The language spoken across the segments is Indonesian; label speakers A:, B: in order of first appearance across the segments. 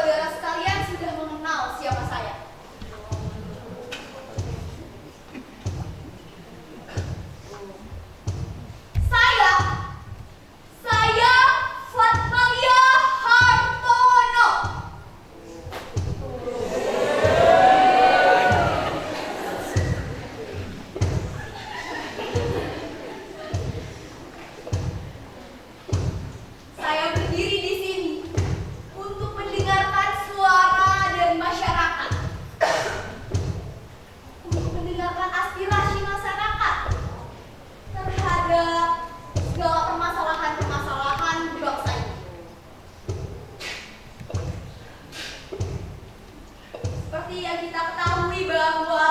A: saudara sekalian sudah mengenal siapa saya. Saya Fatmalia Hartono. Saya berdiri di sini untuk mendengarkan suara dari masyarakat, untuk mendengarkan aspirasi masyarakat terhadap segala permasalahan-permasalahan bangsa ini. Seperti yang kita ketahui bahwa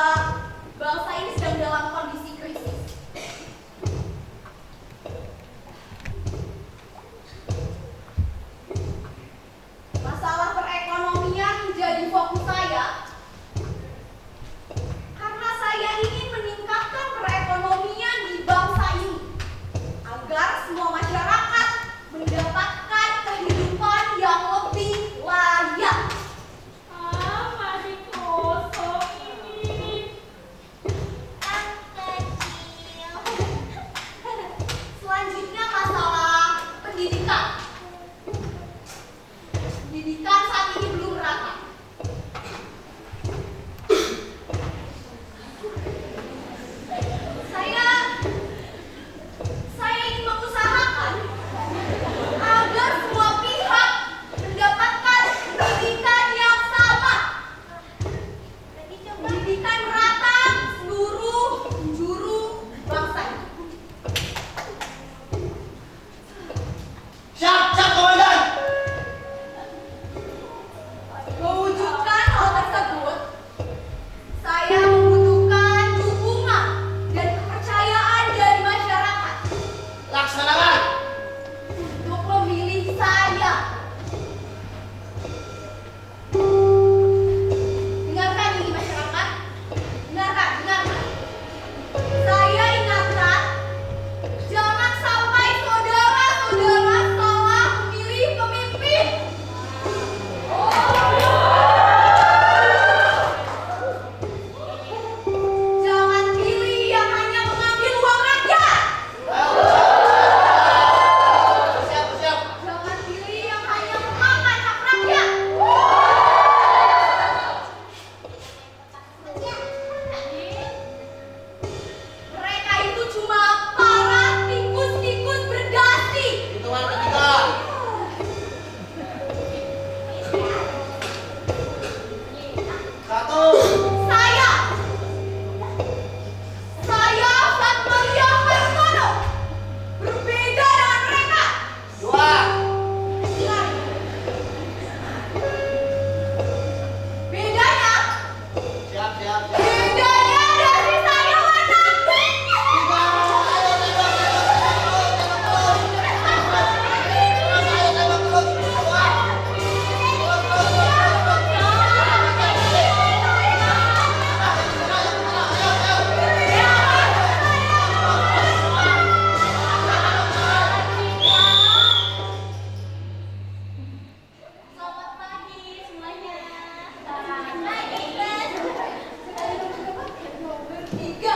A: bangsa ini sedang dalam kondisi krisis. Masalah perekonomian menjadi fokus saya karena saya ingin meningkatkan perekonomian di bangsa ini agar semua masyarakat mendapatkan kehidupan yang lebih layak.
B: Masih kosong ini.
A: Kan kecil. Selanjutnya masalah pendidikan. Pendidikan saat ini belum rata. Saya ingin mengusahakan agar semua pihak mendapatkan pendidikan yang sama. Pendidikan merata seluruh penjuru bangsa ini.
C: Siap, komandan.
A: Mewujudkan hal tersebut, saya membutuhkan dukungan dan kepercayaan dari masyarakat
C: Laksanakan.
A: untuk memilih saya. Dengarkan ini masyarakat, dengarkan. Saya ingatkan, jangan sampai saudara-saudara salah memilih pemimpin. Jangan pilih yang hanya mengambil uang rakyat.
C: Siap.
A: Jangan pilih yang hanya memakan hak rakyat. Mereka itu cuma para tikus-tikus berdasi.
C: Hitungan ketiga. Satu.
A: Saya Fatmalia Hartono berbeda dengan mereka.
C: Dua.
A: Bedanya
C: Siap.
A: dari saya warna pink.
C: Tiga. Ayo tembak terus. Dua.
B: Selamat pagi semuanya.
A: Bertiga.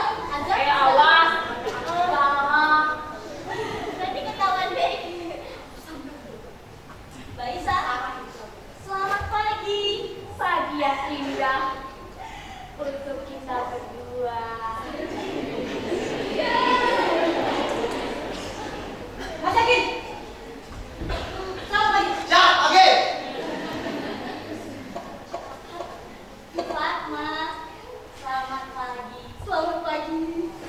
B: Awas. Nanti ketahuan deh. Mbak Isa. Selamat pagi. Pagi yang indah untuk kita berdua.
A: Mas Yakin. Selamat pagi.
C: Siap, oke.
B: Fatma. Selamat pagi.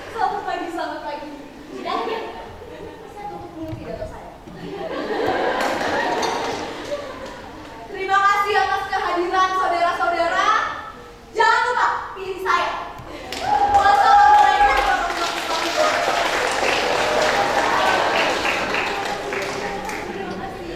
A: Selamat pagi.
B: Udah ya?
A: Saya tutup dulu pidato saya. Terima kasih atas kehadiran saudara-saudara. Jangan lupa pilih saya. Wassalamualaikum warahmatullahi wabarakatuh. Terima kasih.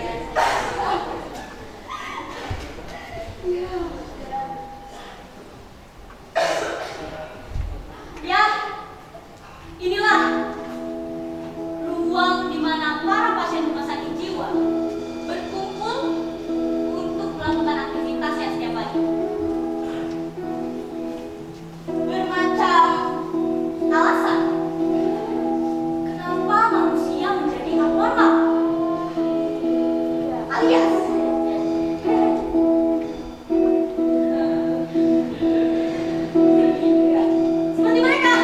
A: alias. Seperti mereka.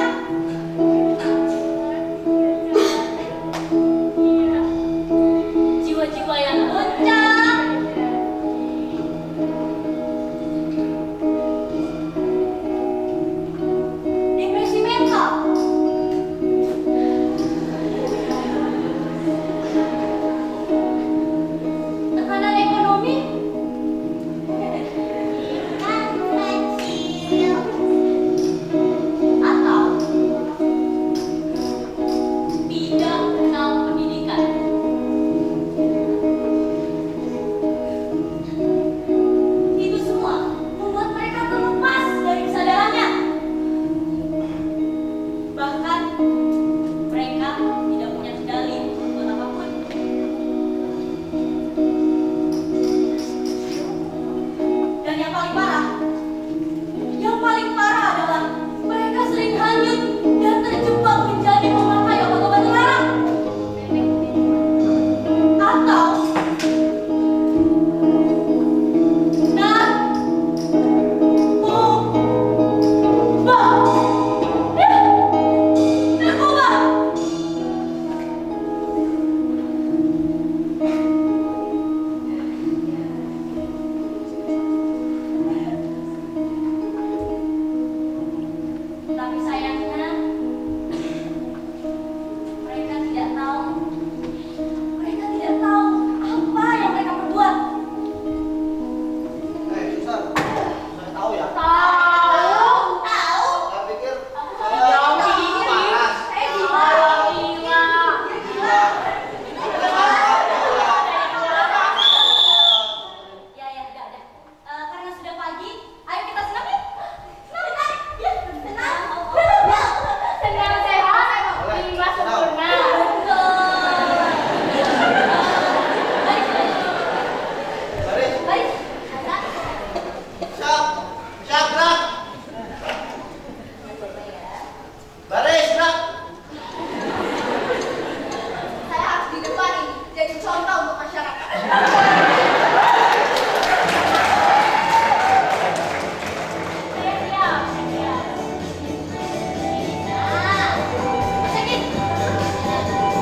B: Iya. Jiwa-jiwa yang
A: Goncang. Depresi mental. Tekanan ekonomi. Atau
B: tidak kenal pendidikan.
A: itu semua membuat mereka terlepas dari kesadarannya. Bahkan mereka tidak punya kendali untuk berbuat apapun. Dan yang paling parah adalah mereka sering hanyut dan terjebak menjadi pemakai obat-obat terlarang. Atau narkoba. Narkoba. Tapi sayangnya mereka tidak tahu. Mereka tidak tahu apa yang mereka perbuat.
C: Susan, saya tahu ya.
A: Tahu.
C: Saya pikir
A: Ya,
C: saya panas.
A: saya gila.
B: Gila.
C: Gila.
A: Ya, udah. Karena sudah pagi, ayo kita senam yuk. Senam. Ya, senam.
B: Senang sehat, jiwa sempurna.
C: Baris,
A: Baik.
C: siap, siap gerak. Baris, gerak.
A: Saya harus di depan ini jadi contoh untuk masyarakat.
B: Saya siap.
A: Nah, sedikit.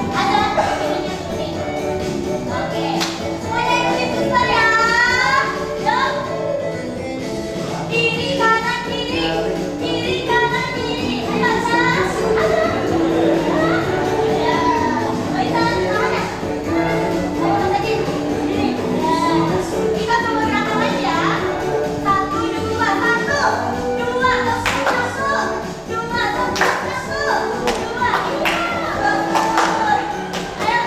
A: Ada ininya kuning. Oke, semuanya ikutin suster ya. Yuk. Kiri kanan kiri, kiri kanan kiri. Ayo atas, atas. Ya, bisa tangannya. Ayo sedikit. Sini. Ya. Kita coba gerakan lagi ya. 1, 2, 1, 2, satu, 2, 1, 2. Ayo,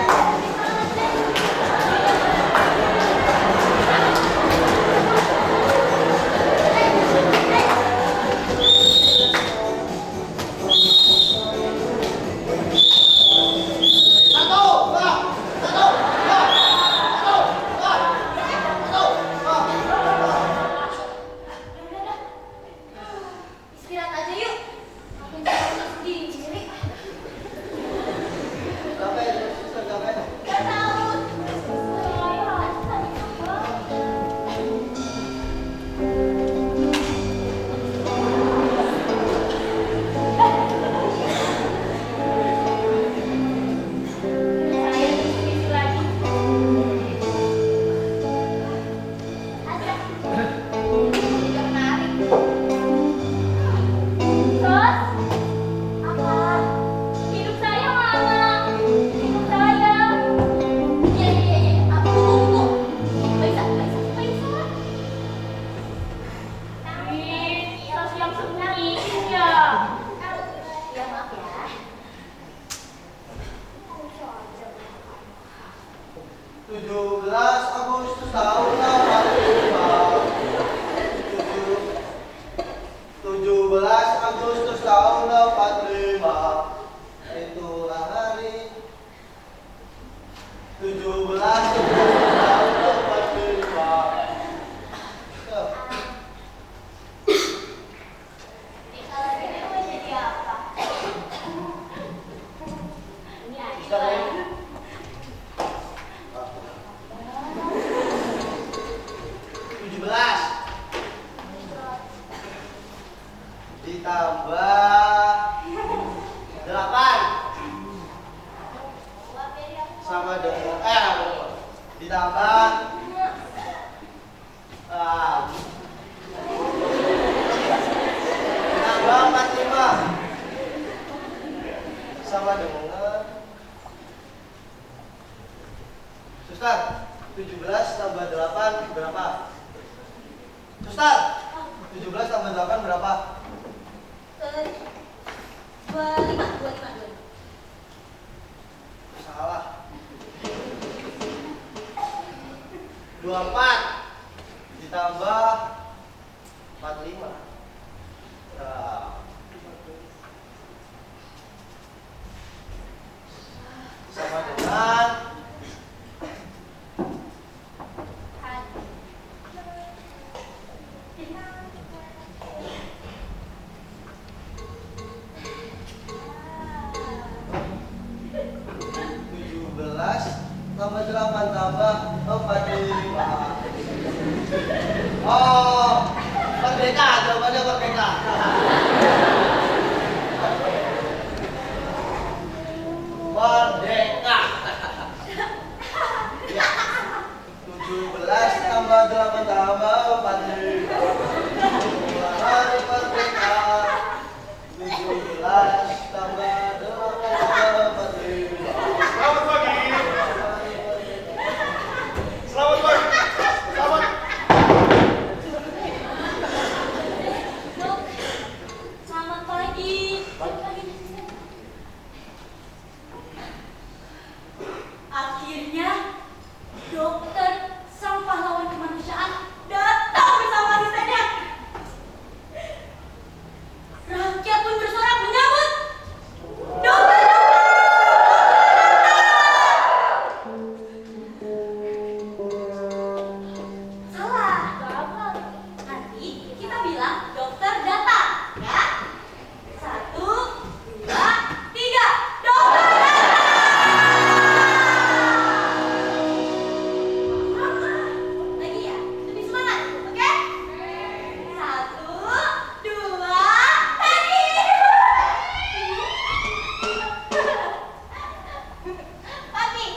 C: Satu, dua, satu, dua, satu, dua, satu, dua.
A: istirahat aja yuk. Aku jangan sendiri.
C: Capek, suster, capek.
A: Gak tahu.
B: Saya sedikit lagi.
A: Tidak menarik.
B: Terus,
A: Apa?
B: hidup saya mana? Hidup saya.
A: Iya. Tunggu. Bisa.
B: Ih, tas yang sembunyi ya.
A: Ya maaf ya.
C: 17 Agustus tahun 85. 17 Agustus tahun 85. Itulah hari 17 Agustus tahun 85.
A: Kalau gini mau jadi apa?
B: Ini
C: Suster,
B: aja.
C: ya? Ditambah ditambah 45 sama dengan Suster, 17 tambah 8 berapa? Suster, 17 tambah 8 berapa?
A: 25.
C: Salah. 24 ditambah 45. Nah, sama dengan 17 tambah 8 tambah 45. Oh, merdeka, jawabannya merdeka. Merdeka. Ya. 17 tambah 8 tambah 45. Hari merdeka. 17 tambah 8 tambah 45.
D: Selamat pagi. Selamat pagi. Selamat.
A: Dok, selamat pagi. Akhirnya dokter sang pahlawan kemanusiaan datang bersama asistennya. Rakyat pun bersorak menyambut. Dokter, salah. Nanti kita bilang dokter datang, ya? 1, 2, 3. Dokter datang. Lagi ya, lebih semangat, oke? 1, 2, lagi. Pagi.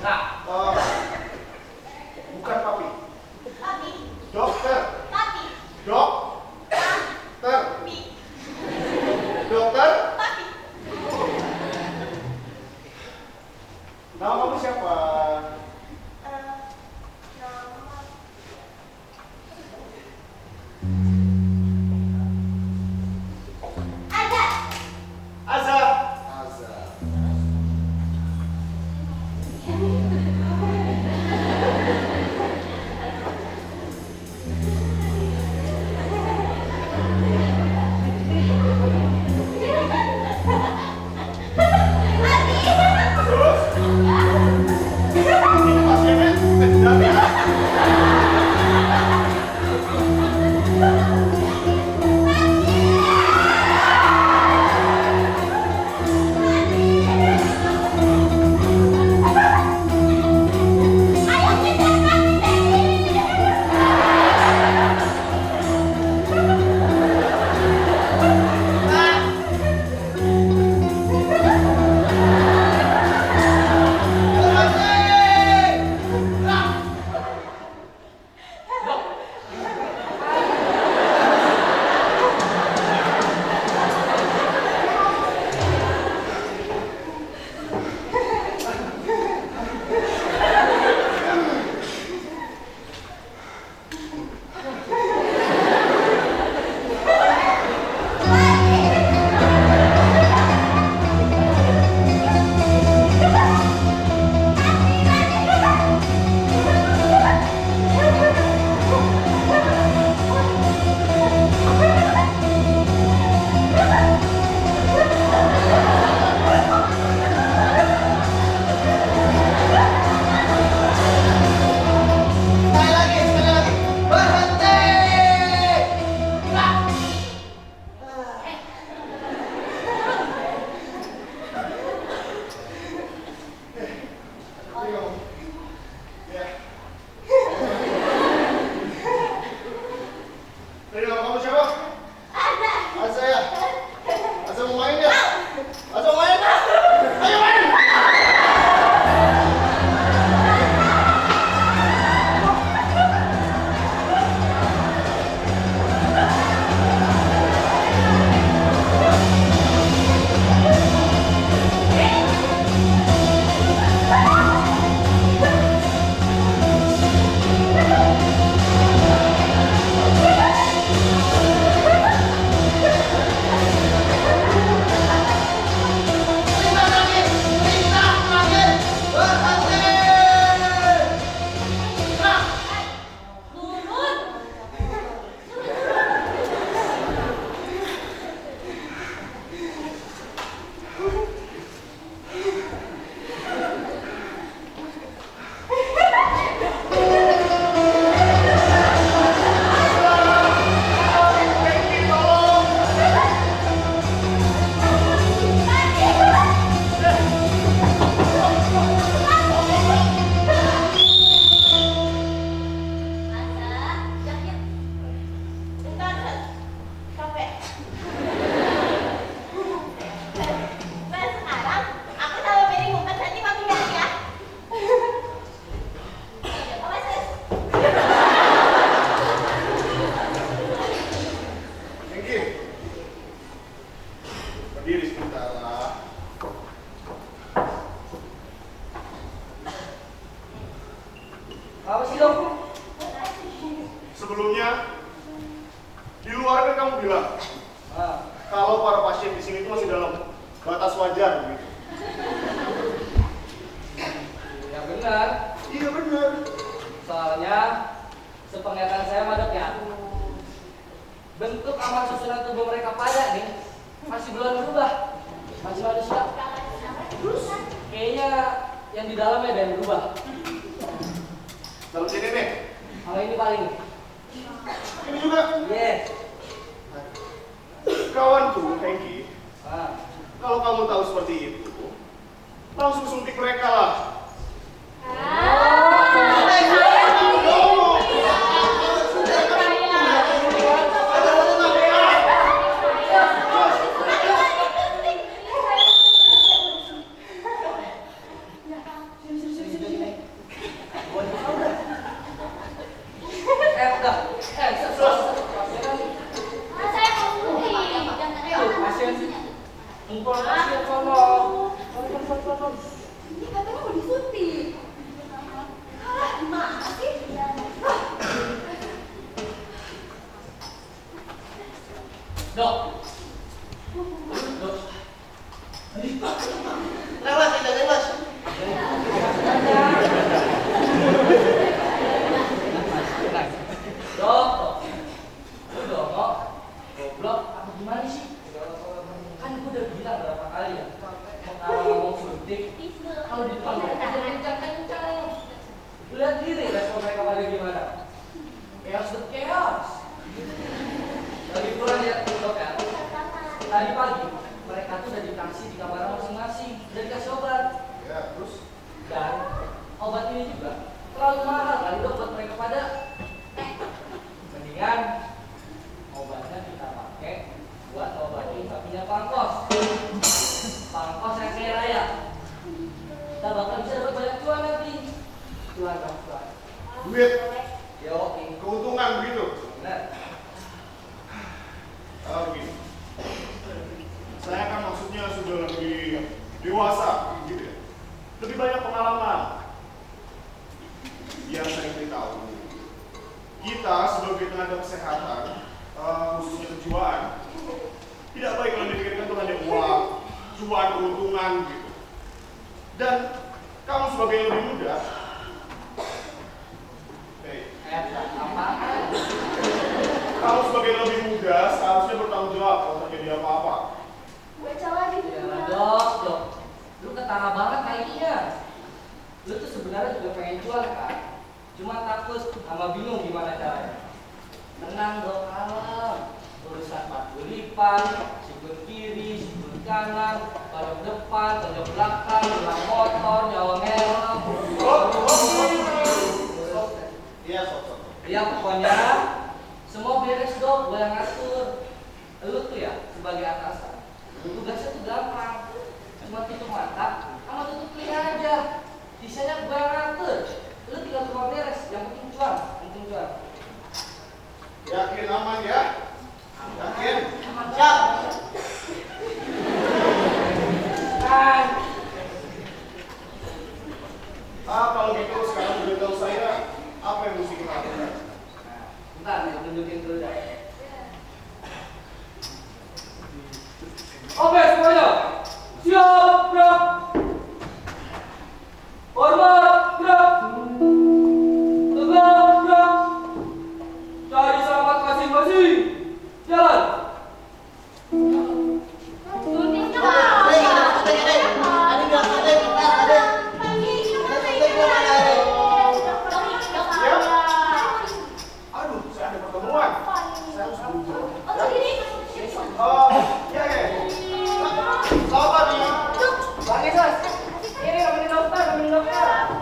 D: Nah, bukan papi.
A: Papi,
D: Dokter.
A: papi,
D: Dokter.
A: papi,
D: Dokter.
A: papi.
D: Nama kamu siapa?
A: Ada.
D: Azhar.
A: Terus?
C: Apa sih dok?
D: Sebelumnya, di luar kan kamu bilang
C: Nah,
D: kalau para pasien di sini itu masih dalam batas wajar gitu.
C: ya benar.
D: Iya benar.
C: Soalnya sepenglihatan saya mah dok ya, bentuk amat susunan tubuh mereka pada nih masih belum berubah, masih manusia. Terus kayaknya yang di dalamnya ada yang berubah.
D: Dalam sini nih,
C: Kalau ini paling,
D: ini juga
C: yes.
D: kawanku Hengki.
C: Nah,
D: Kalau kamu tahu seperti itu, langsung suntik mereka lah.
C: udah,
B: Saya mau suntik.
C: pasien sih, ngumpul pasien sono.
A: Ini katanya mau disuntik. Ah, gimana sih?
C: Dok, dok,
E: Lewat, tidak lewat.
C: dok, lu dongok, goblok, apa gimana sih? Kan gue udah bilang berapa kali ya, kalau ngomong suntik, kalau di depan mereka jangan kencang-kencang. Lu lihat diri respon mereka pada gimana? Chaos the chaos. Lagi pula lihat dok ya, tadi pagi mereka tuh udah dikasih di kamar masing-masing, udah dikasih obat.
D: Ya, terus
C: Dan obat ini juga terlalu mahal kali dok buat mereka pada. Mendingan obatnya kita pakai buat obatin sapinya Pangkos. Pangkos yang kaya raya. Kita bakal bisa dapat banyak cuan nanti. Cuan dong, cuan.
D: duit,
C: Yo,
D: keuntungan begitu.
C: benar.
D: Begini, saya kan maksudnya sudah lebih dewasa, gitu ya. Lebih banyak pengalaman. Biar saya beritahu, kita sebagai tenaga kesehatan, khususnya kejiwaan, tidak baik kalau dipikirkan itu hanya uang, cuan, keuntungan, gitu. Dan kamu sebagai yang lebih muda,
C: Apaan?
D: kamu sebagai yang lebih muda seharusnya bertanggung jawab kalau terjadi apa-apa.
A: Baca lagi tuh.
C: Ya dok. Lu ketara banget kayaknya. Lu tuh sebenarnya juga pengen jual kan? Cuma takut sama bingung gimana caranya. Tenang dok, kalem. Urusan patulipan, sikut kiri, sikut kanan, balok depan, tonjok belakang, gelang motor, nyawang helm.
D: Iya, sob.
C: Ya pokoknya semua beres dok, gue yang ngatur. Lu tuh ya sebagai atasan, tugasnya tuh gampang. Cuma tutup mata sama tutup telinga aja. Sisanya gue yang ngatur. Lu tinggal cuma beres, yang penting cuan,
D: Yakin aman ya? Yakin?
C: Siap. Kan.
D: Kalau gitu sekarang udah tahu saya apa yang mesti kita lakukan.
C: Bentar, nih tunjukin dulu dah. Oke semuanya, siap gerak. Hormat gerak. Tegak gerak. Cari selamat masing-masing. Jalan.
B: Suntik dong.
E: Ada nggak ada kita ada.
D: Aduh, saya ada pertemuan. Saya harus buru-buru.
A: Oh, begini.
D: Ya. Selamat pagi.
C: Bang Yesus, ini nemenin dokter.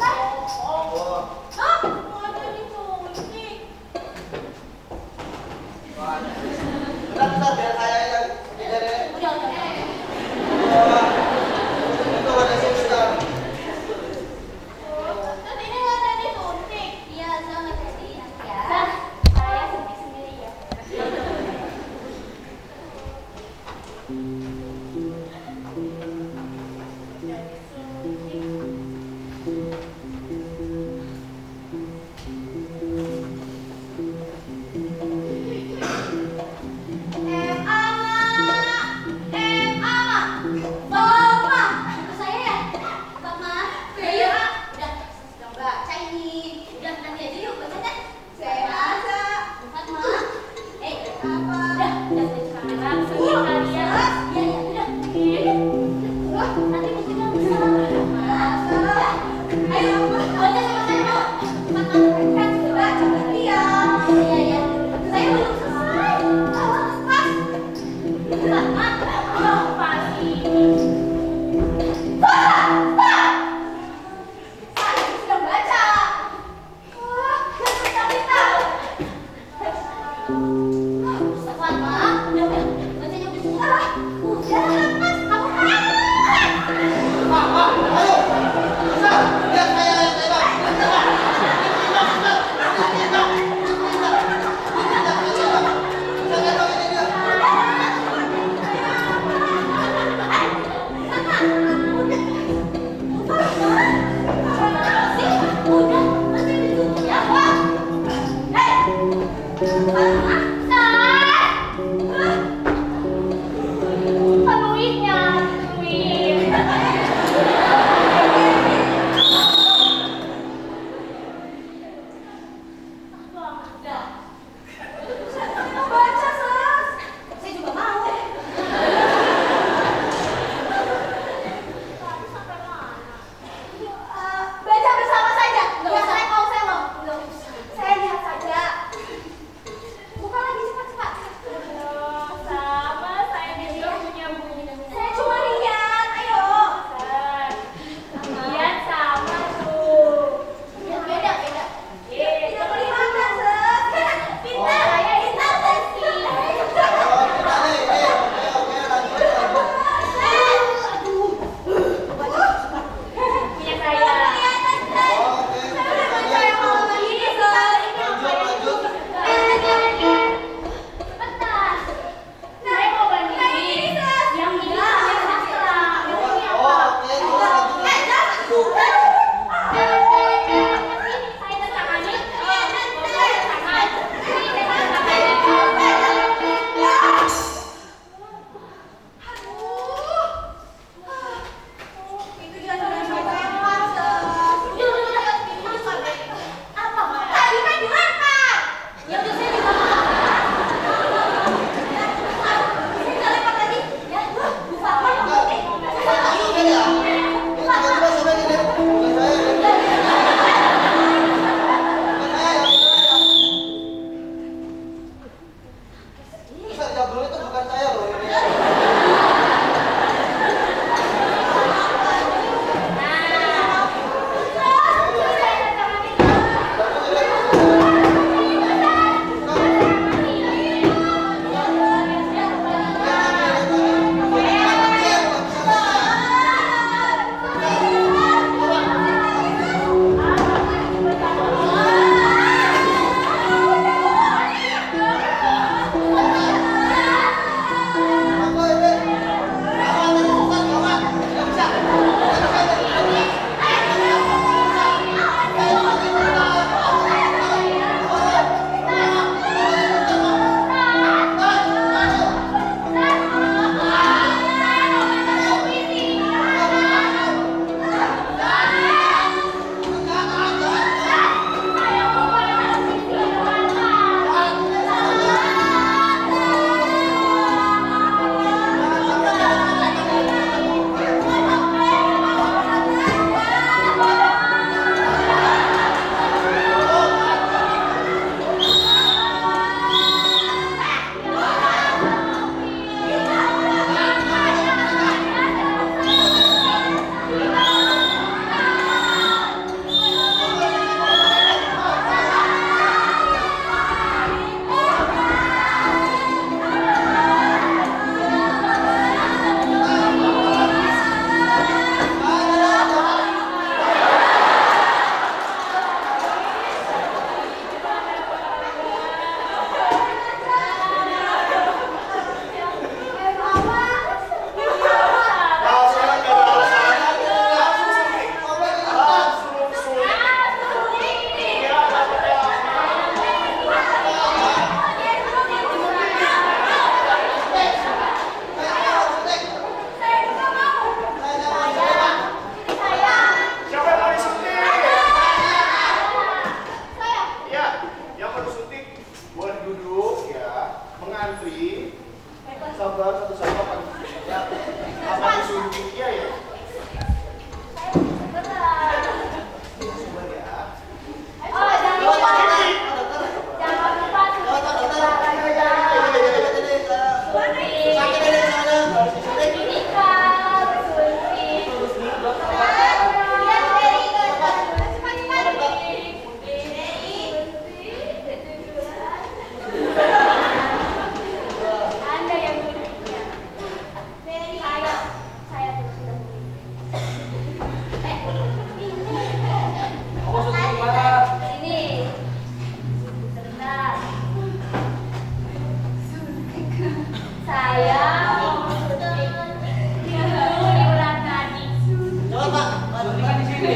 C: Suntikan di sini.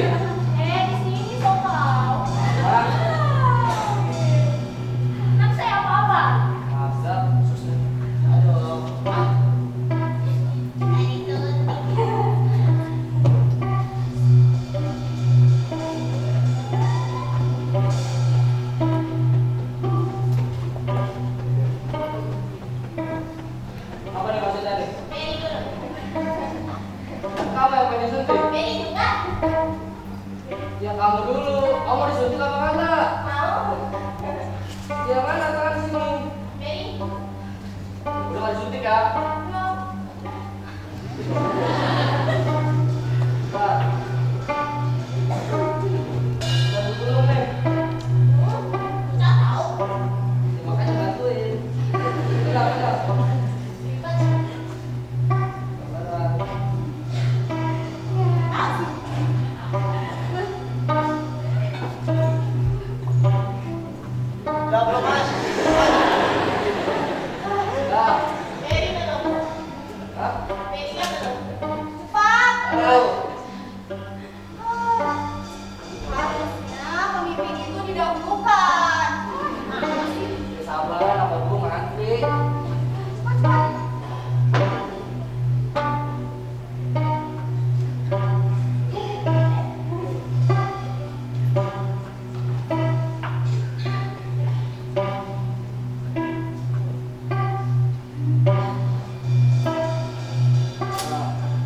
B: Di sini kok kau.
C: Ah,
B: Kan saya apa-apa.
C: masa susah.
E: Aduh.
C: Apa nih maksudnya nih?
A: Very good.
C: Kamu yang pengen disuntik?
A: Very good kan?
C: Ya kamu dulu. Kamu mau disuntik apa enggak?
A: Mau?
C: Ya mana tangan sini?
A: Very good.
C: Udah nggak disuntik ya? Pak. Bantu dulu nih.
A: Nggak tahu.
C: Ya, makanya bantuin. Udah.
A: Ribet.
C: Sabaran.
E: Udah belum mas?
C: Udah.
A: Very belum.
C: Hah?
A: Very kan belum. Cepat.
C: Ayo.
A: Harusnya pemimpin itu didahulukan. Mana sih?
C: Ya, sabar, apa dulu ngantri.
A: Cepat, cepat.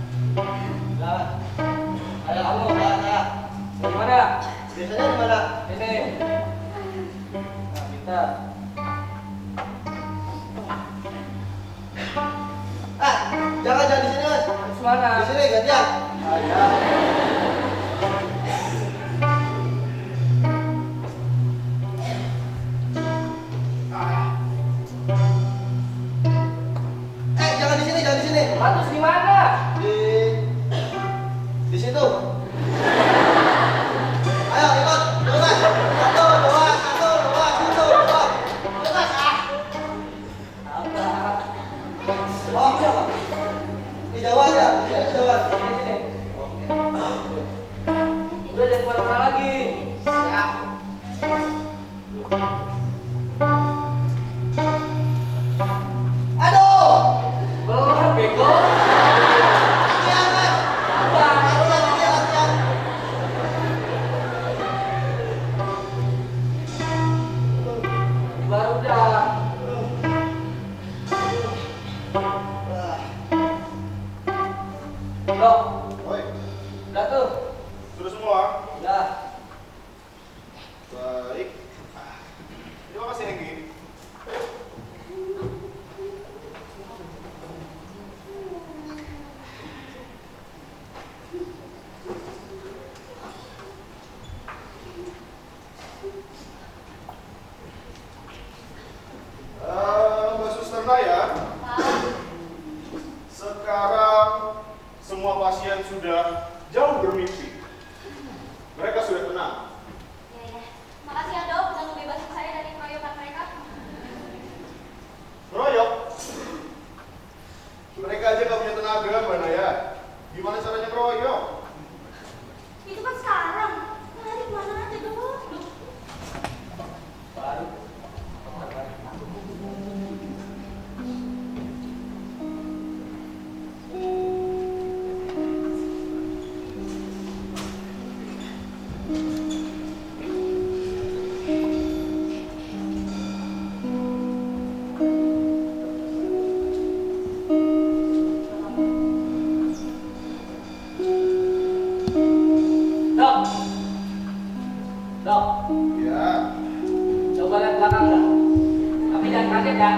E: Udah.
C: Ayo kamu.
E: Saya.
C: Dari mana?
E: Biasanya di mana?
C: Ini. Nah, kita.
E: Jangan di sini mas.
C: Terus mana?
E: Di sini gantian.
C: Ada.
E: Jangan di sini, jangan di sini.
C: Terus di mana?
E: Di situ. Ayo ikut, ikut mas. Satu, dua. Ikut mas.
C: Apa?
E: Oh, siapa? Di Jawa ya, di Jawa.
C: Sini. Udah jangan kemana-mana lagi.
E: Siap. Aduh.
C: Belum bego.
E: Latihan mas.
C: Apa?
E: Latihan.
C: Baru dah. Loh,
D: Oi,
C: udah tuh.
D: sudah semua?
C: Udah.
D: Baik. Terima kasih Enggi. Mbak Suster Naya, sekarang semua pasien sudah jauh bermimpi. Mereka sudah tenang.
A: Ya. Makasih ya dok, udah ngebebasin saya dari keroyokan mereka.
D: Ngeroyok. Mereka aja gak punya tenaga, Mbak Naya. Gimana caranya ngeroyok?
A: Itu kan sekarang. Nanti kemana aja dok?
C: Baru. Dok. Dok.
D: Ya.
C: Coba lihat belakang dah. Tapi jangan kaget ya.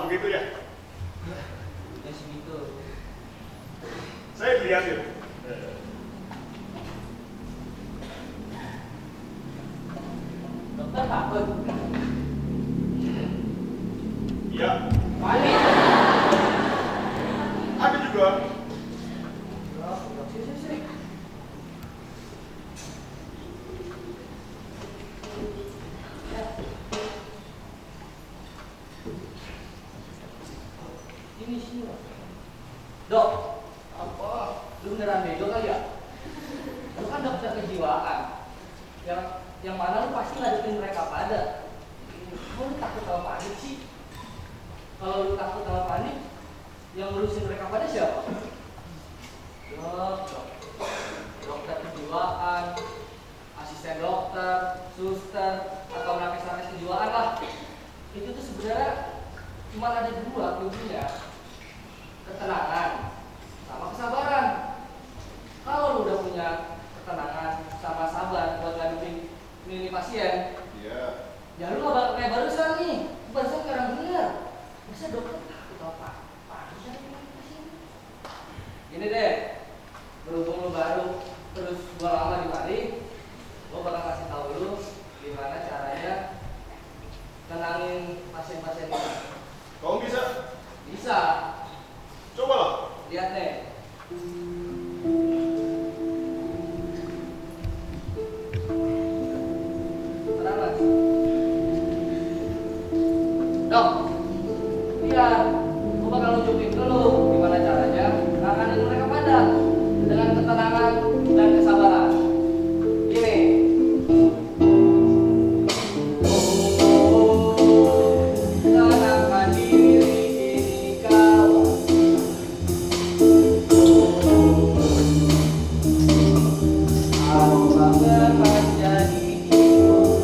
D: begitu ya?
C: Ya segitu.
D: Saya dilihatin.
C: Dokter takut.
D: Iya,
C: Panik.
D: ada juga.
C: Sini. Sini. Dok, apa? Lu beneran bego kali ya? Lu kan dokter kejiwaan. Yang mana lu pasti ngadepin mereka pada. Kok lu takut sama panik sih? Kalau lu takut sama panik, yang ngurusin mereka pada siapa? Dokter kejiwaan, asisten dokter, suster, atau nakes-nakes kejiwaan lah. Itu tuh sebenarnya cuma ada dua kuncinya, ketenangan sama kesabaran. Kalau lu udah punya ketenangan sama sabar buat ngadepin ini pasien,
D: Iya.
C: ya lu gak bakal kayak barusan nih. Barusan sekarang bener. Masa dokter takut apa? Gini deh, berhubung lu baru, terus gua lama di mari, gua bakal kasih tahu lu gimana caranya tenangin pasien-pasien ini.
D: Kamu bisa?
C: Bisa,
D: Coba lah.
C: lihat deh. Tenang mas. Dok, lihat, gua bakal nunjukin ke lu gimana caranya nanganin mereka pada dengan ketenangan dan kesabaran. Gini. Tenangkan diri ini kawan. Apa menjadi hidup?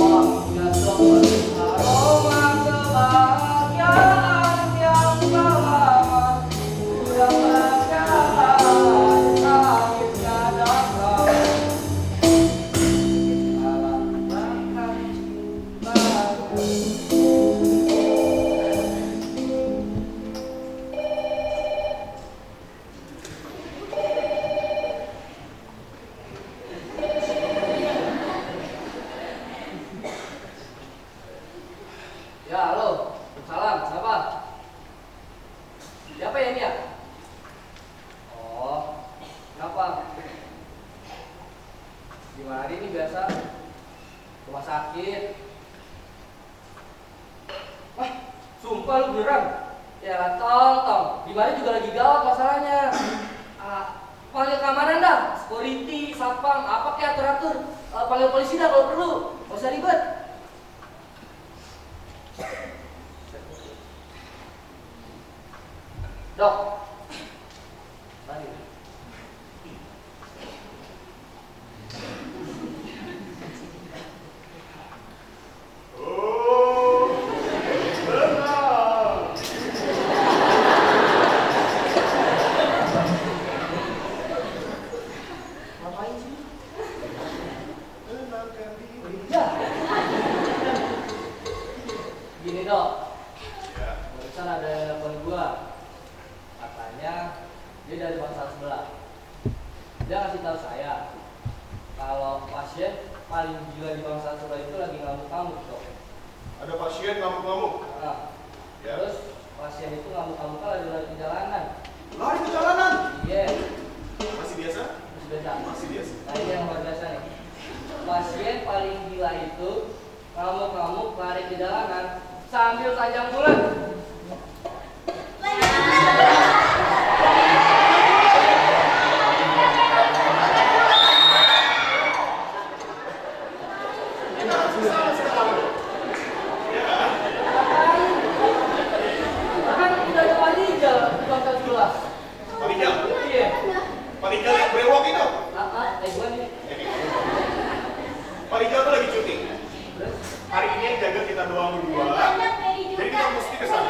C: Waktunya seperti aroma kebahagiaan yang lama sudah berjalan, sakitnya datang. Alangkah cintanya. Ya, halo. Salam, siapa? Siapa ya ini ya? Oh, kenapa? Di mana ini biasa? Rumah sakit. Wah, sumpah lu beneran? Ya, tong. Di mana juga lagi gawat masalahnya. Panggil keamanan dah, security, satpam, apa kayak atur-atur. Panggil polisi dah kalau perlu. Gak usah ribet. Dok. Mari.
D: Oh, tenang.
C: Ngapain sih?
D: Tenangkan diri.
C: Ya. Gini dok,
D: Ya.
C: barusan ada yang nelfon gua. Katanya dia dari bangsa sebelah. Dia ngasih tahu saya kalau pasien paling gila di bangsa sebelah itu lagi ngamuk-ngamuk dok.
D: Ada pasien ngamuk-ngamuk.
C: Nah,
D: Ya.
C: terus pasien itu ngamuk-ngamuk lagi di jalanan.
D: Lari ke jalanan.
C: Iya,
D: Masih biasa?
C: terus beda.
D: Masih biasa.
C: Nah ini yang luar biasa nih. Pasien paling gila itu ngamuk-ngamuk lari ke jalanan sambil tajam bulan. Kan udah ada panijal di bangsa sebelah.
D: Panijal.
C: Iya.
D: Panijal yang brewok itu.
C: Gua nih.
D: Panijal tuh lagi cuti.
C: Terus
D: Hari ini yang jaga kita doang berdua.
A: Banyak Mary
D: Jadi
A: juga.
D: kita mesti ke sana.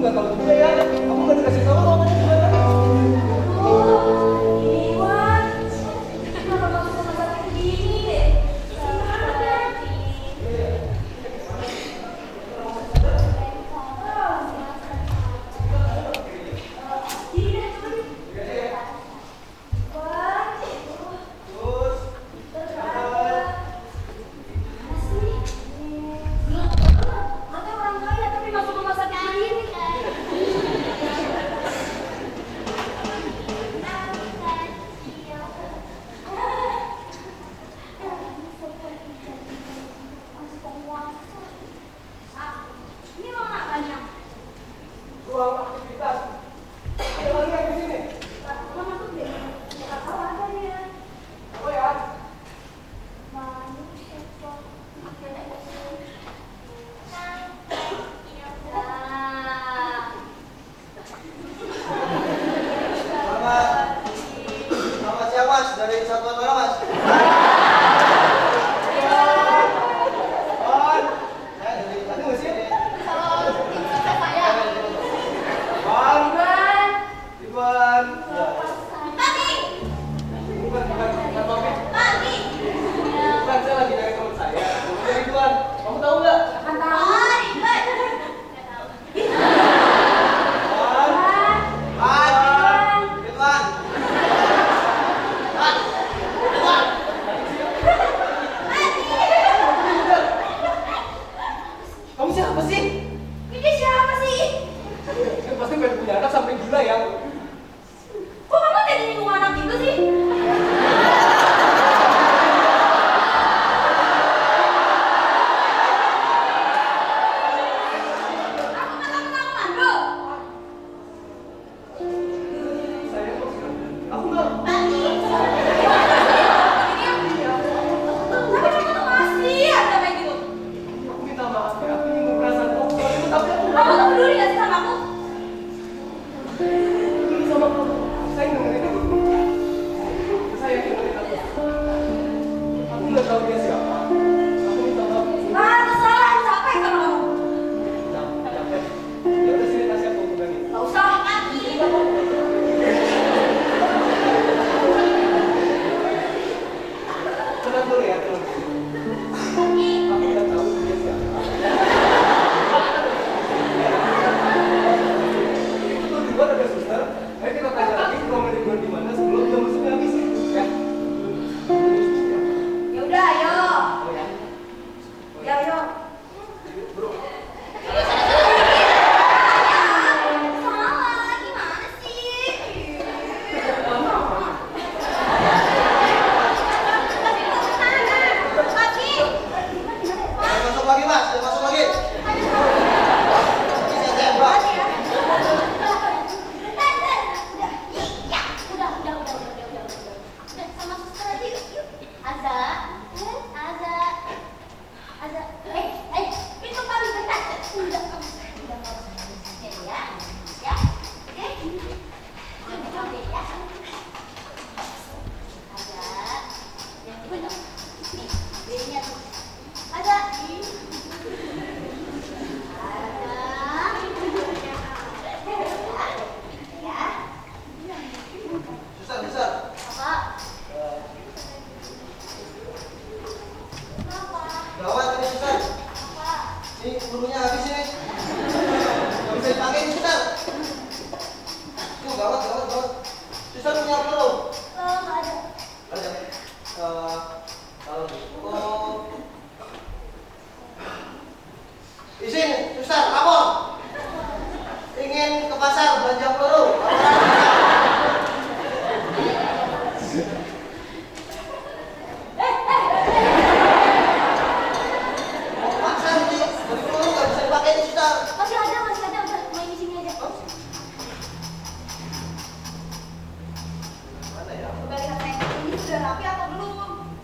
E: nggak tahu juga ya. Aku nggak dikasih tahu ruangannya di mana.
A: Iwan, kenapa kamu sama sakit gini deh?
E: Ruang aktivitas. Ada lagi yang di sini. Oh ya. Selamat siang Mas, dari Satuan mana Mas? Oh, saya dari tadi masih ini. Iwan. Bukan Mami. Bukan, saya lagi dari teman saya. Dari Iwan. Kamu tahu nggak? Kamu siapa sih?
A: Ini siapa sih?
E: Kan pasti pengen punya anak sampai gila ya.
A: Kok kamu jadi nyinggung anak gitu sih? Aku ketawa-tawa, bro.
E: Saya aku nggak.
A: Tapi kamu tuh masih ada kayak gitu.
E: Aku minta maaf ya. Aku ingin perasaan kamu. Tapi aku
A: Kamu tuh peduli gak sih sama aku?
E: peduli sama kamu. Saya dengerin aku. Saya dengerin aku. Aku nggak tahu dia siapa. Aku minta maaf.
A: Ah, terserah, aku capek sama kamu.
E: Capek. Ya udah sini kasih aku pegangin.
A: Gak usah, kaki.
E: Tenang dulu ya, tenang. Aku nggak tahu dia siapa. Itu tuh di luar ada suster. Ayo kita tanya lagi ruangan di luar di mana sebelum jam masuknya habis. Ya.
A: Ya udah, ayo.
E: Oh ya.
A: Ya, ayo.
E: Bro.
A: Salah, gimana sih? Kaki.
E: Masuk lagi Mas, masuk lagi. Ini saya tembak.
A: Udah, sama suster aja yuk, yuk. Aza, itu paling dekat. Udah, ya, ya, oke. Udah deh ya. Aza, yang benar. Nih, B-nya tuh. Aza. Ya.
E: Susah.
A: Apa? Kenapa?
E: Gawat ini susah.
A: Apa?
E: Ini pelurunya habis ini. Gak bisa dipakai ini susah. Tuh gawat. Susah punya peluru.
A: Nggak ada.
E: Ada. Kalau gitu. Izin, susah, lapor. Ingin ke pasar belanja peluru. Maksa ini, beli peluru gak bisa dipakai ini susah.
A: Masih ada, udah main di sini aja.
E: Mana ya?
A: Kembali ke saya, ini sudah rapi atau belum?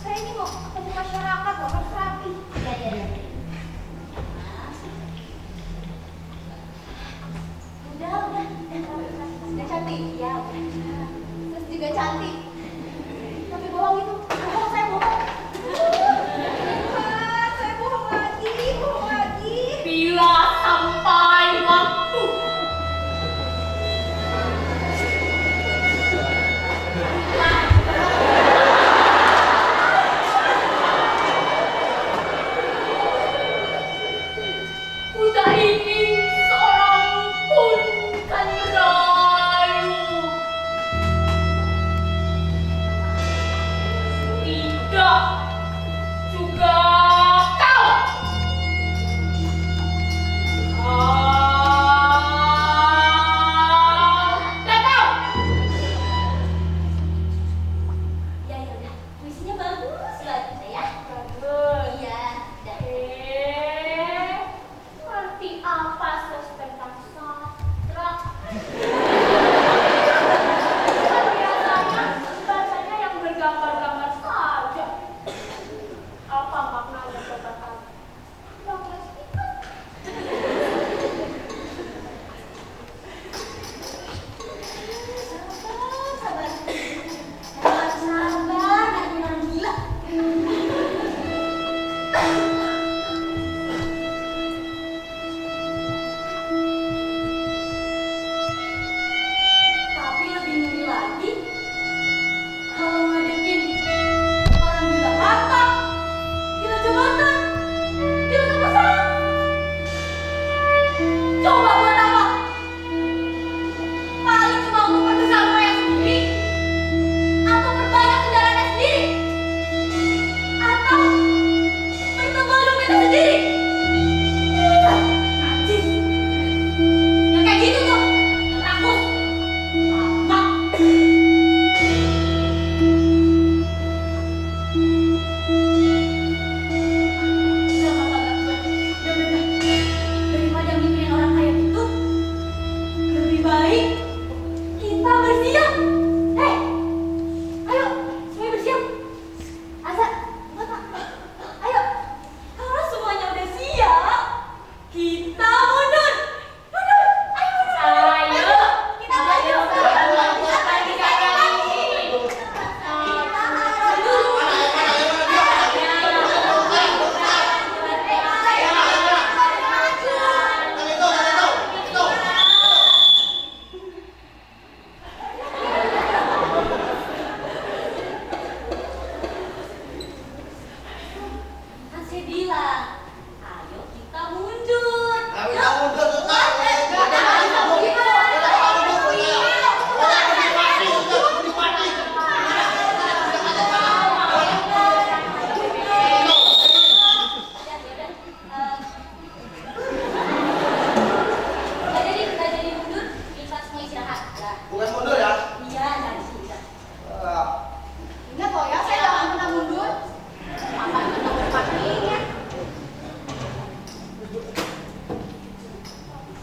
A: Saya ini mau ketemu masyarakat, harus rapi. Iya. Udah cantik, ya. Terus juga cantik. Tapi bohong itu, bohong, saya bohong. Saya bohong lagi.
B: Bila sampai waktu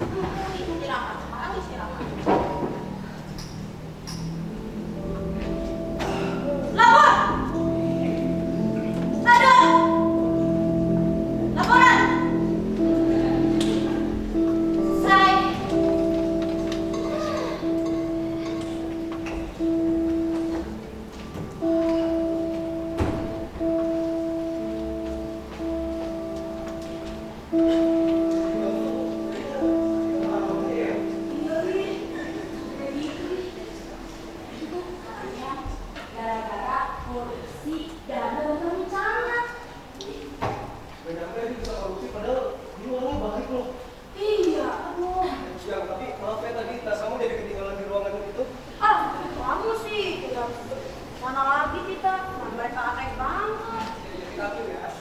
B: Istirahat, sekarang istirahat.
A: Lapor! Aduh! Laporan! Selesai. Gara-gara korupsi dana berencana.
E: Nyampe dia bisa korupsi padahal dia orangnya baik loh.
A: Iya, aduh.
E: Ya, tapi maaf ya tadi tas kamu jadi ketinggalan di ruangan itu.
B: Ah, kamu sih. Mana lagi kita? Mereka aneh banget.
E: Jadi kacau ya.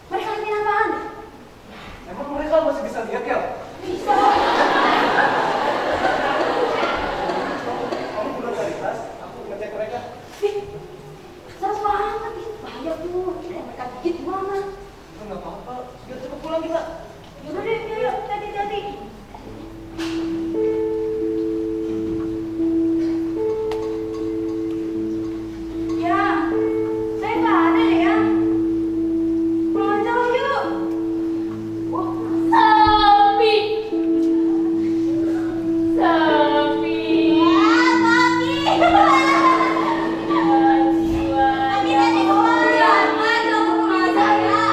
A: Mereka lagi apaan?
E: Emang mereka masih bisa lihat ya?
A: Bisa.
E: Kamu belum cari tas, aku ngecek mereka.
A: Ih, serem banget. Ih, bahaya tuh. Kalau mereka gigit gimana?
E: Nggak apa-apa, biar cepet pulang kita.
A: Yaudah deh, yuk, hati-hati. Ya, saya nggak ada deh ya. Pulang aja lah yuk. Wah, sepi. Sepi. Wah, Mami. Mami tadi kemana? Mama, jangan bunuh saya.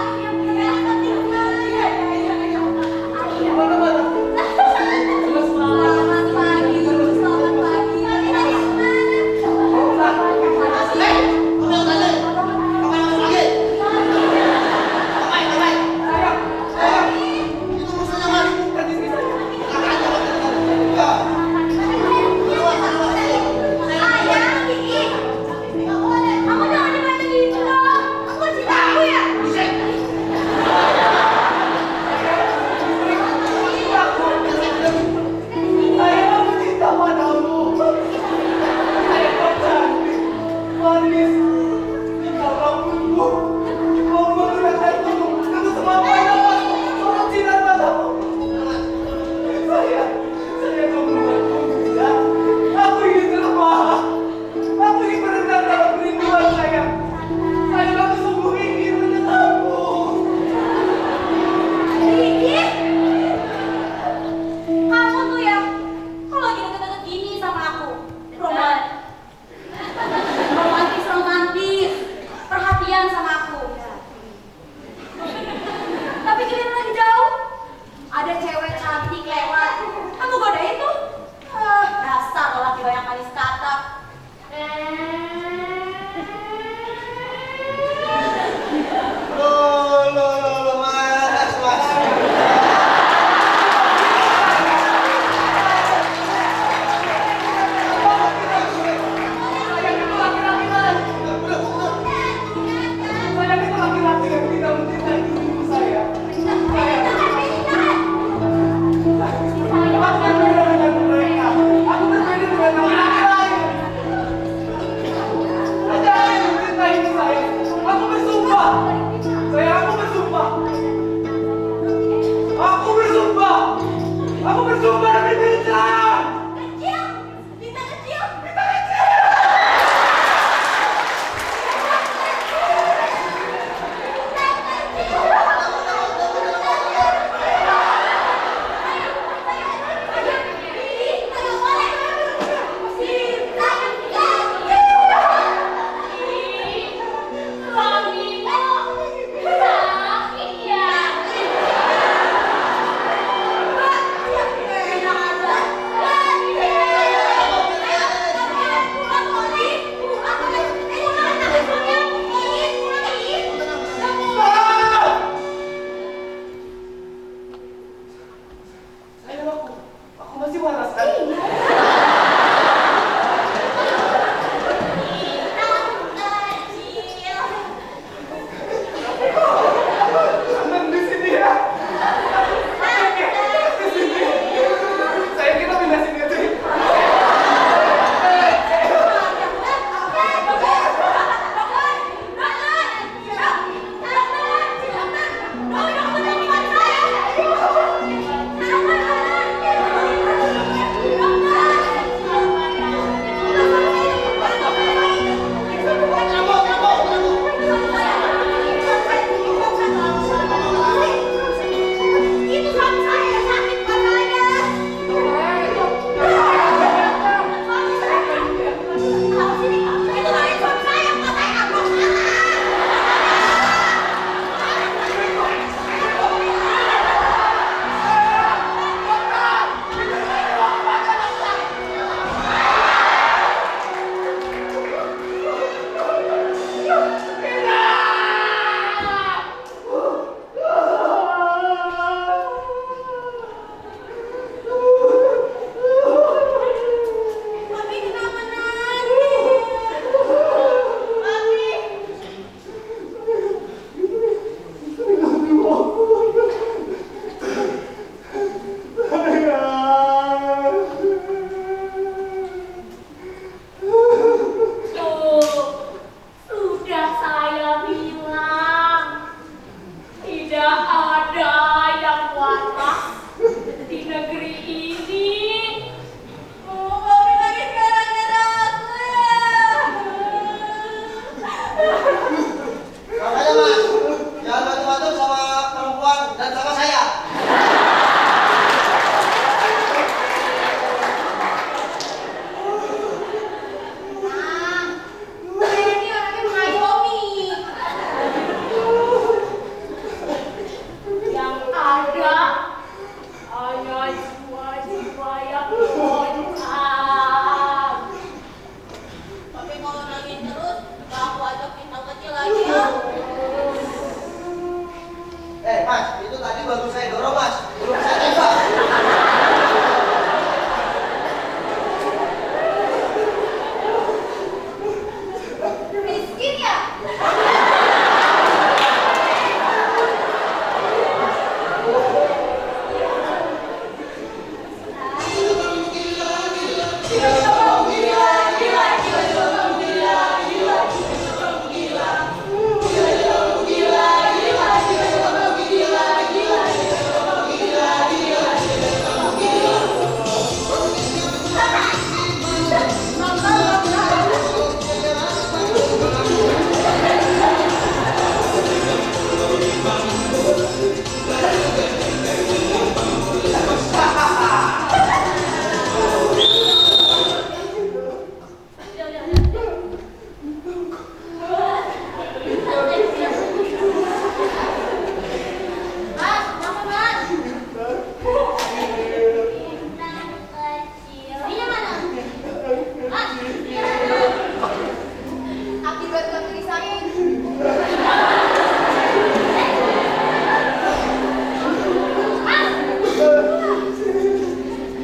F: Mas, itu tadi baru saya dorong, Mas. Belum saya tembak.
A: Miskin ya? Mas, kenapa mas? Bintang kecil. Ini mana? Mas, akibat bagi saya ini.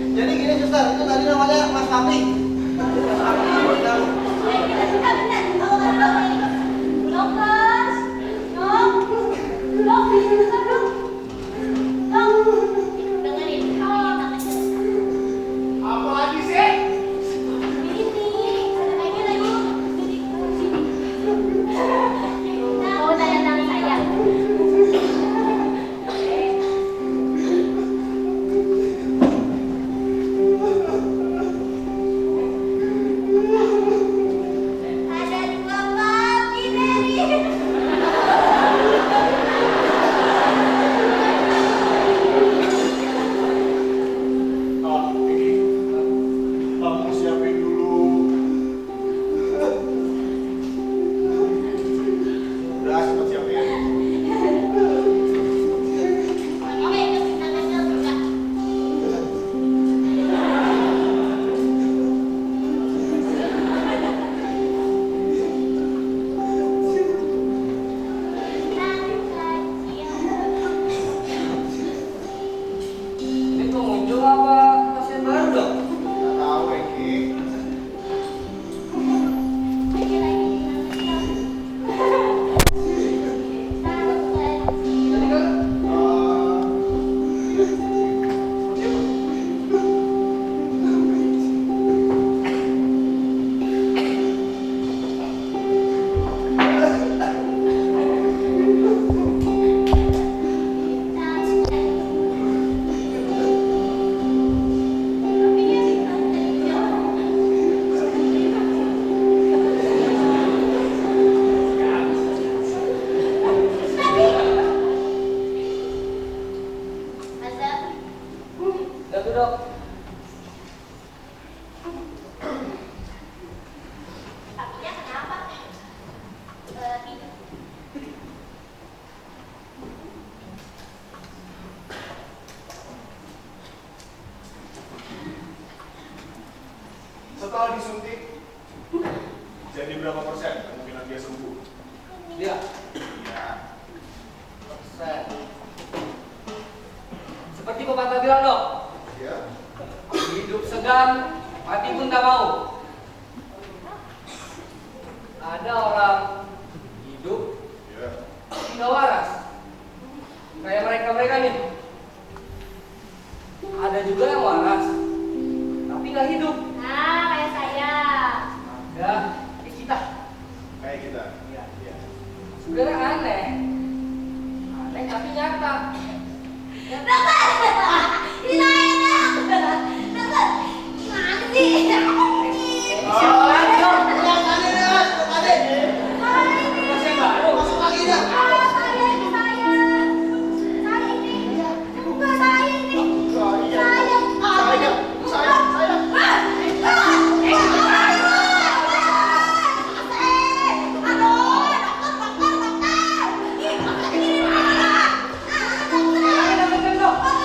F: Jadi gini, Suster, itu tadi namanya Mas Fakri. Mas Fakri sedang
D: Apa lagi sih?
A: Ada dua kaki Mary.
D: Ini kamu siapin dulu. Udah cepet siapin.
A: Oke, bintang kecil buka. Bintang kecil.
C: Ini pengunjung apa pasien baru dong?
D: Nggak tahu Eki.
A: Lagi bintang kecil. Bintang kecil.
C: Tadi kan udah tuh dok.
A: Kakinya kenapa? Tidur.
D: Setelah disuntik, jadi berapa persen kemungkinan dia sembuh?
C: Dia.
D: Ya.
C: Persen. Seperti pepatah bilang dok,
D: Ya.
C: hidup segan, mati pun tak mau. Ada orang hidup
D: Ya.
C: tidak waras, kayak mereka nih. Ada juga yang waras, tapi nggak hidup.
A: Nah, kayak saya.
C: Ada kayak kita.
D: Kayak kita.
C: Iya.
D: Ya.
C: Sebenarnya aneh tapi nyata.
A: Dokter! Ini saya, Dok! Dokter! Mana sih?
F: Siapa lagi dong? Pulang tadi nih, Mas. Pulang tadi.
C: Pasien baru.
F: Masuk lagi dah.
A: Saya ini, saya. Saya ini. Bukan saya ini.
D: Saya.
A: Saya.
D: Saya.
C: Ada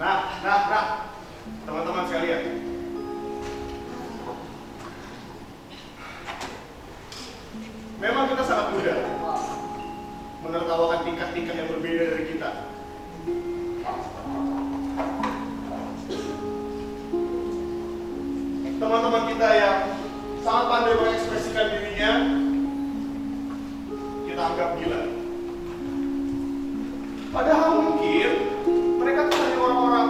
D: Nah, teman-teman sekalian. Memang kita sangat mudah menertawakan tingkah-tingkah yang berbeda dari kita. Teman-teman kita yang sangat pandai mengekspresikan dirinya, kita anggap gila. Padahal mungkin mereka tuh hanya orang-orang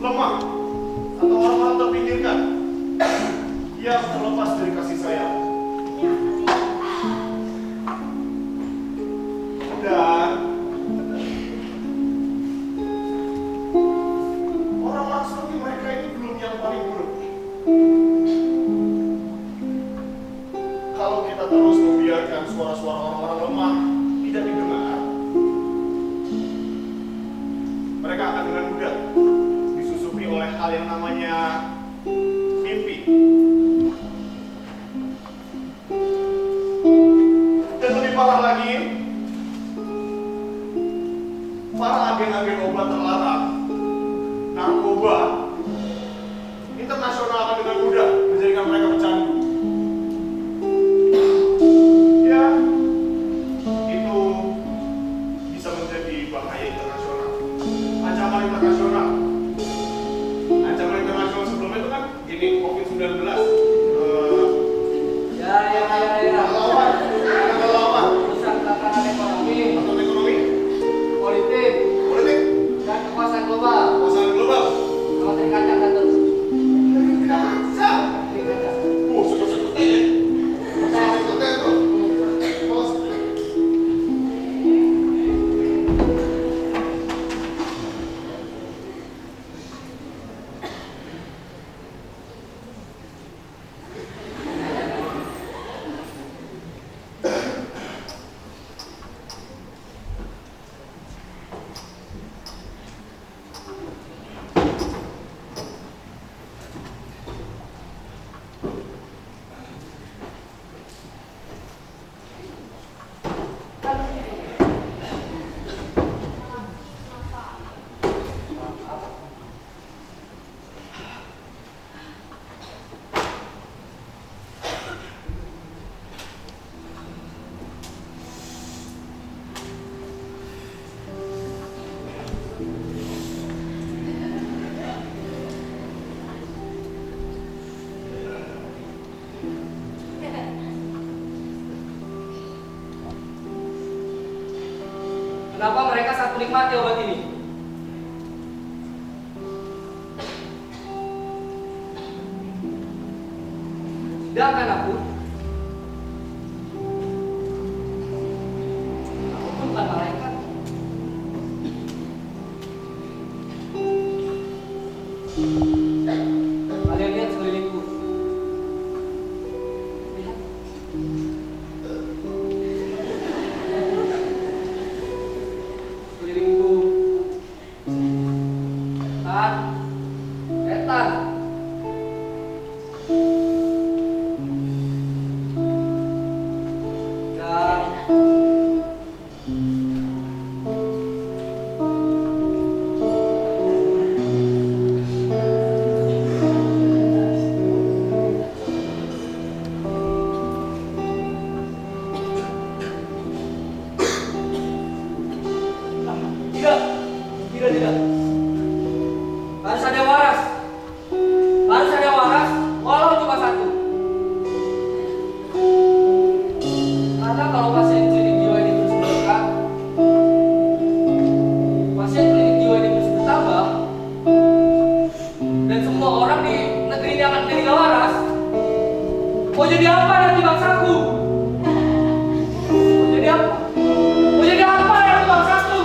D: lemah atau orang-orang terpinggirkan yang terlepas dari kasih sayang. Dan orang-orang seperti mereka ini belum yang paling buruk. Kalau kita terus membiarkan suara-suara orang-orang lemah tidak didengar, mereka akan dengan mudah disusupi oleh hal yang namanya mimpi. Dan lebih parah lagi, para agen-agen obat terlarang, narkoba, internasional akan dengan mudah menjadikan mereka pecandu. Ya, itu bisa menjadi bahaya internasional, ancaman internasional. Ancaman internasional sebelumnya itu kan ini COVID-19. Lawan.
C: Urusan tatanan ekonomi,
D: Atau ekonomi,
C: politik, dan kekuasaan global.
D: kekuasaan global.
C: Sama terkacang dan terus.
D: Kaca. Suka-suka ya. Suka-suka itu.
C: Kenapa mereka sangat menikmati obat ini? Sedangkan aku pun bukan malaikat. Kalian lihat sekelilingku. Lihat. Sekelilingku. Setan. Tidak. Harus ada waras. Walau cuma satu. Karena kalau pasien klinik jiwa ini terus meningkat, pasien klinik jiwa ini terus bertambah, dan semua orang di negeri ini akan menjadi gak waras. Mau jadi apa nanti bangsaku? Mau jadi apa nanti bangsaku?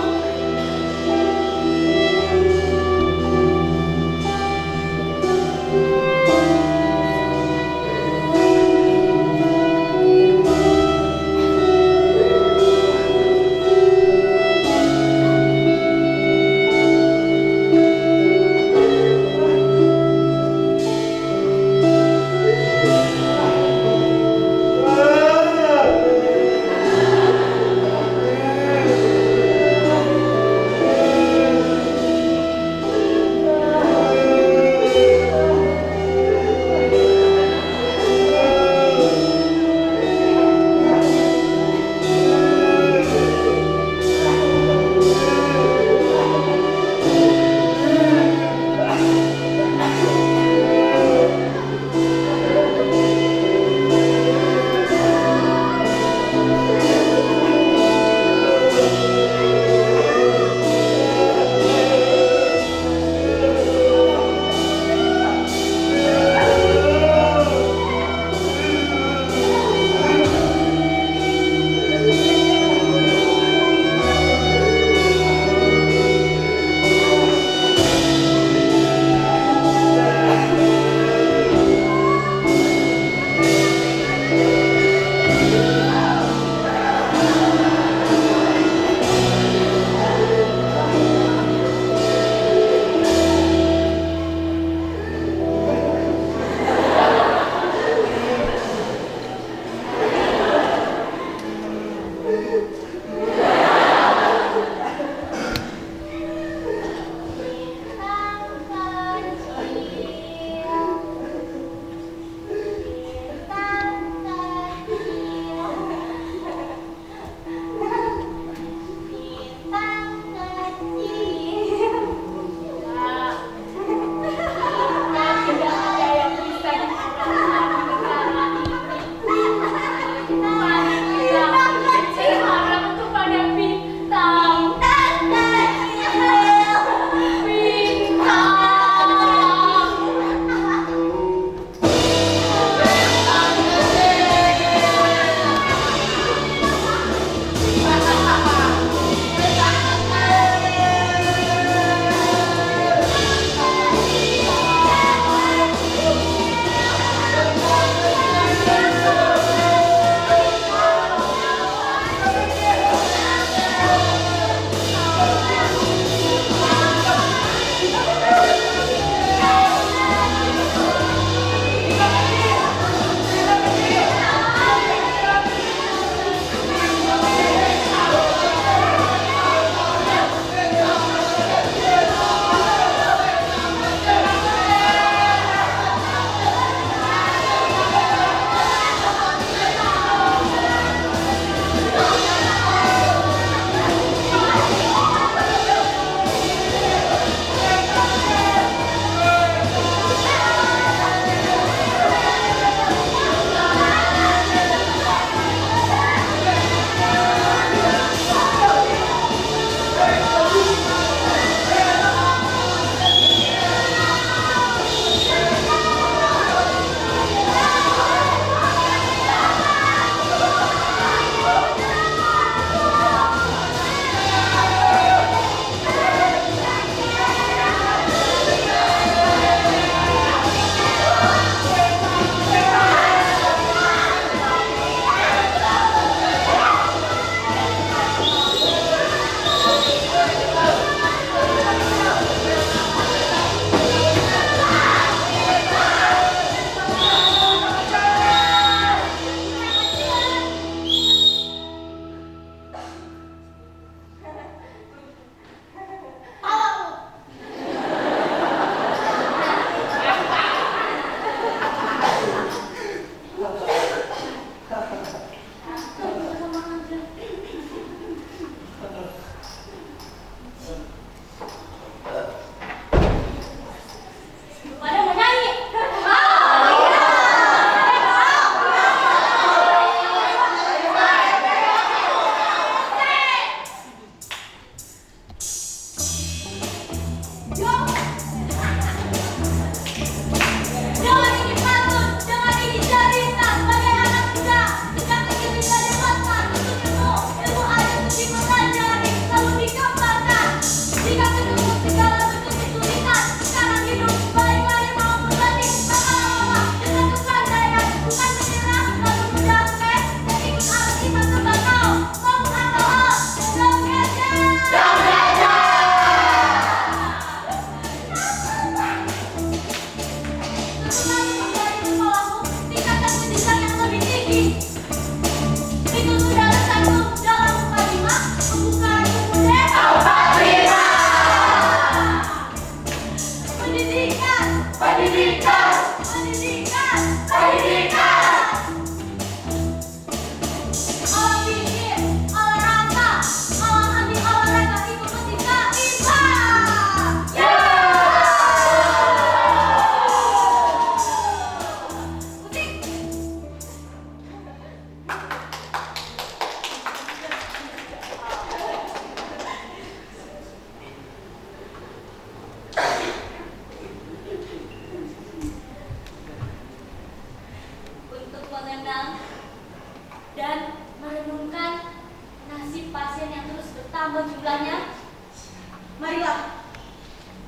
A: marilah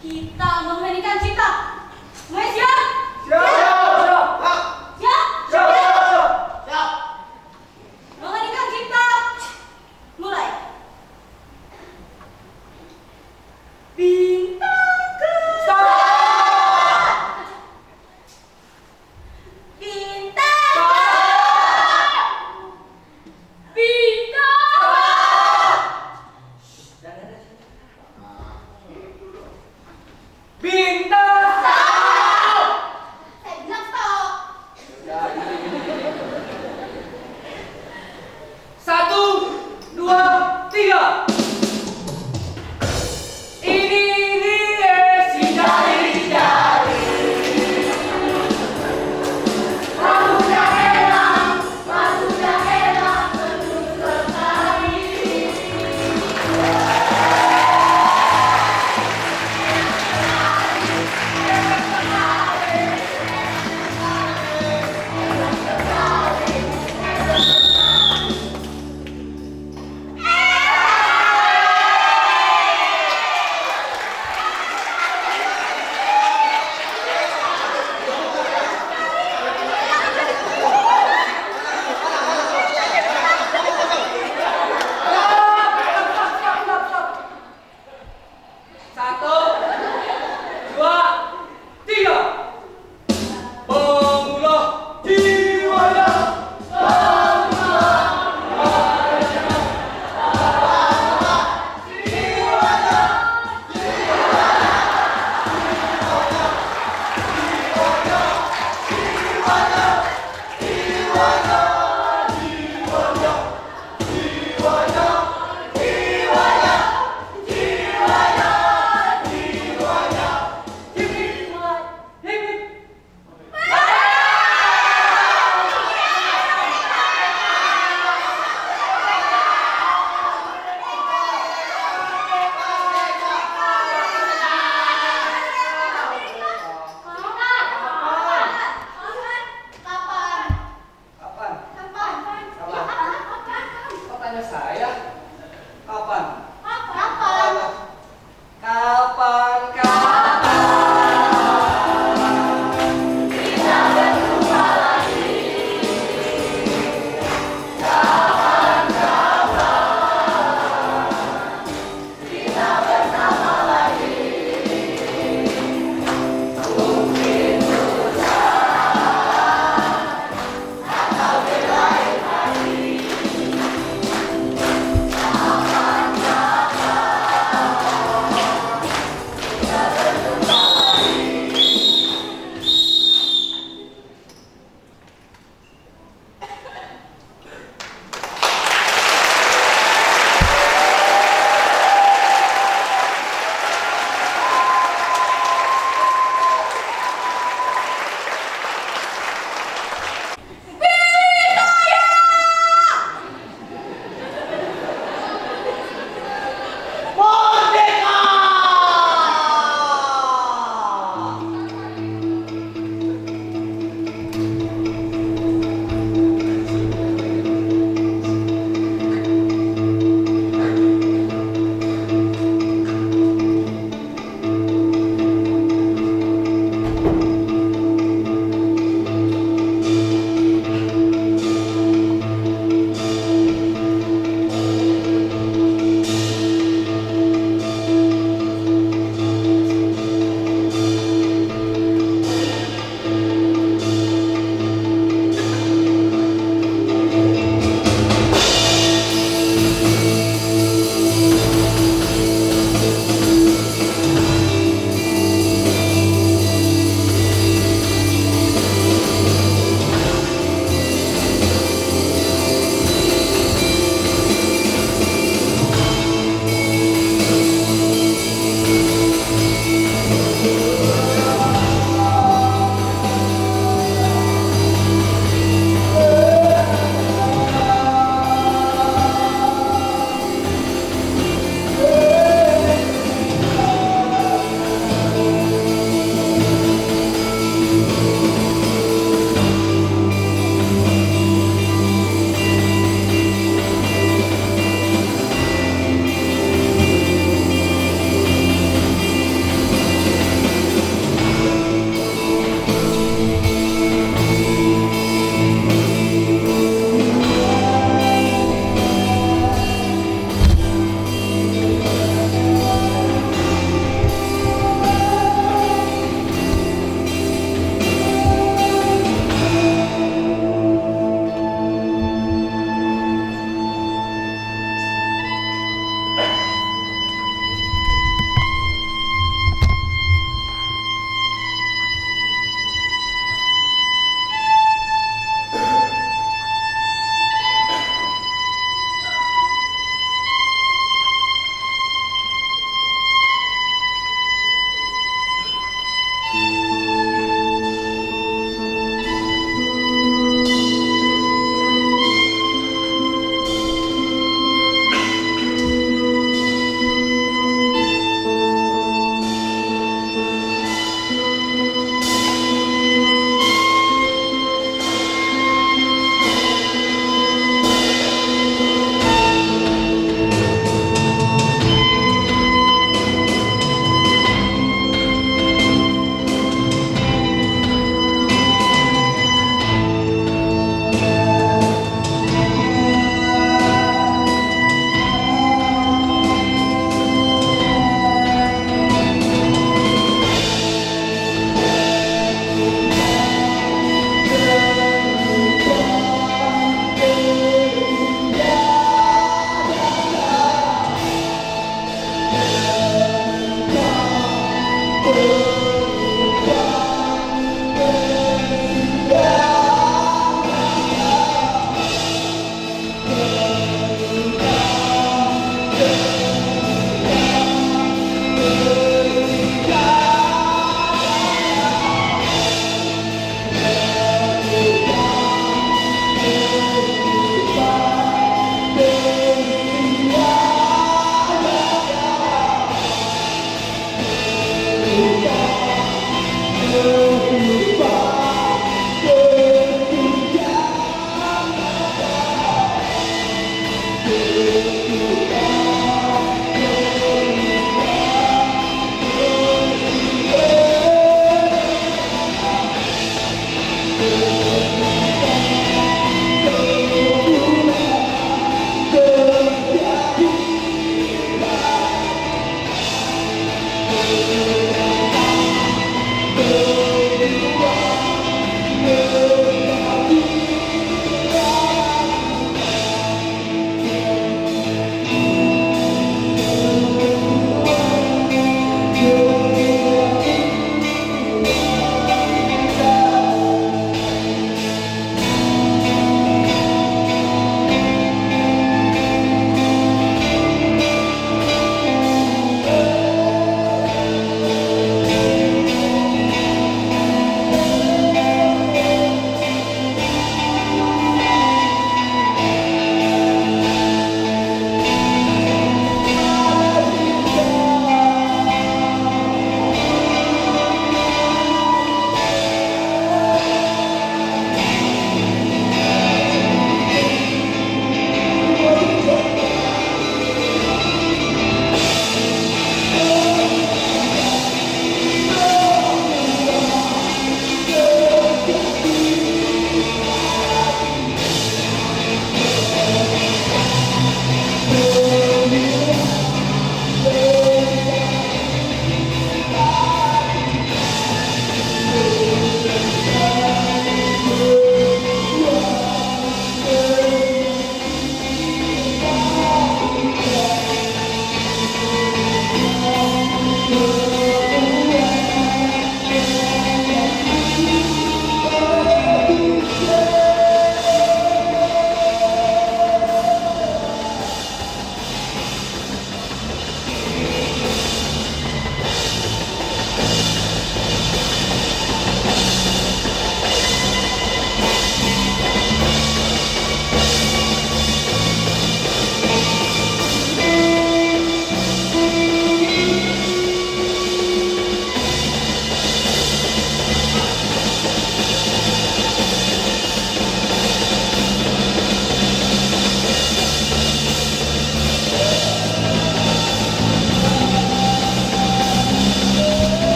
A: kita mengheningkan cipta. Semuanya siap?
E: Siap.
A: Siap?
E: Siap.
F: Siap.
A: Mengheningkan cipta. Mulai. Bintangku. Bintangku. Bintangku.
E: Bintang.
A: Saya bilang stop.
E: Satu, dua, tiga. Ini dia si jari-jari. Rambutnya elang, rambutnya elang, penuh sekali.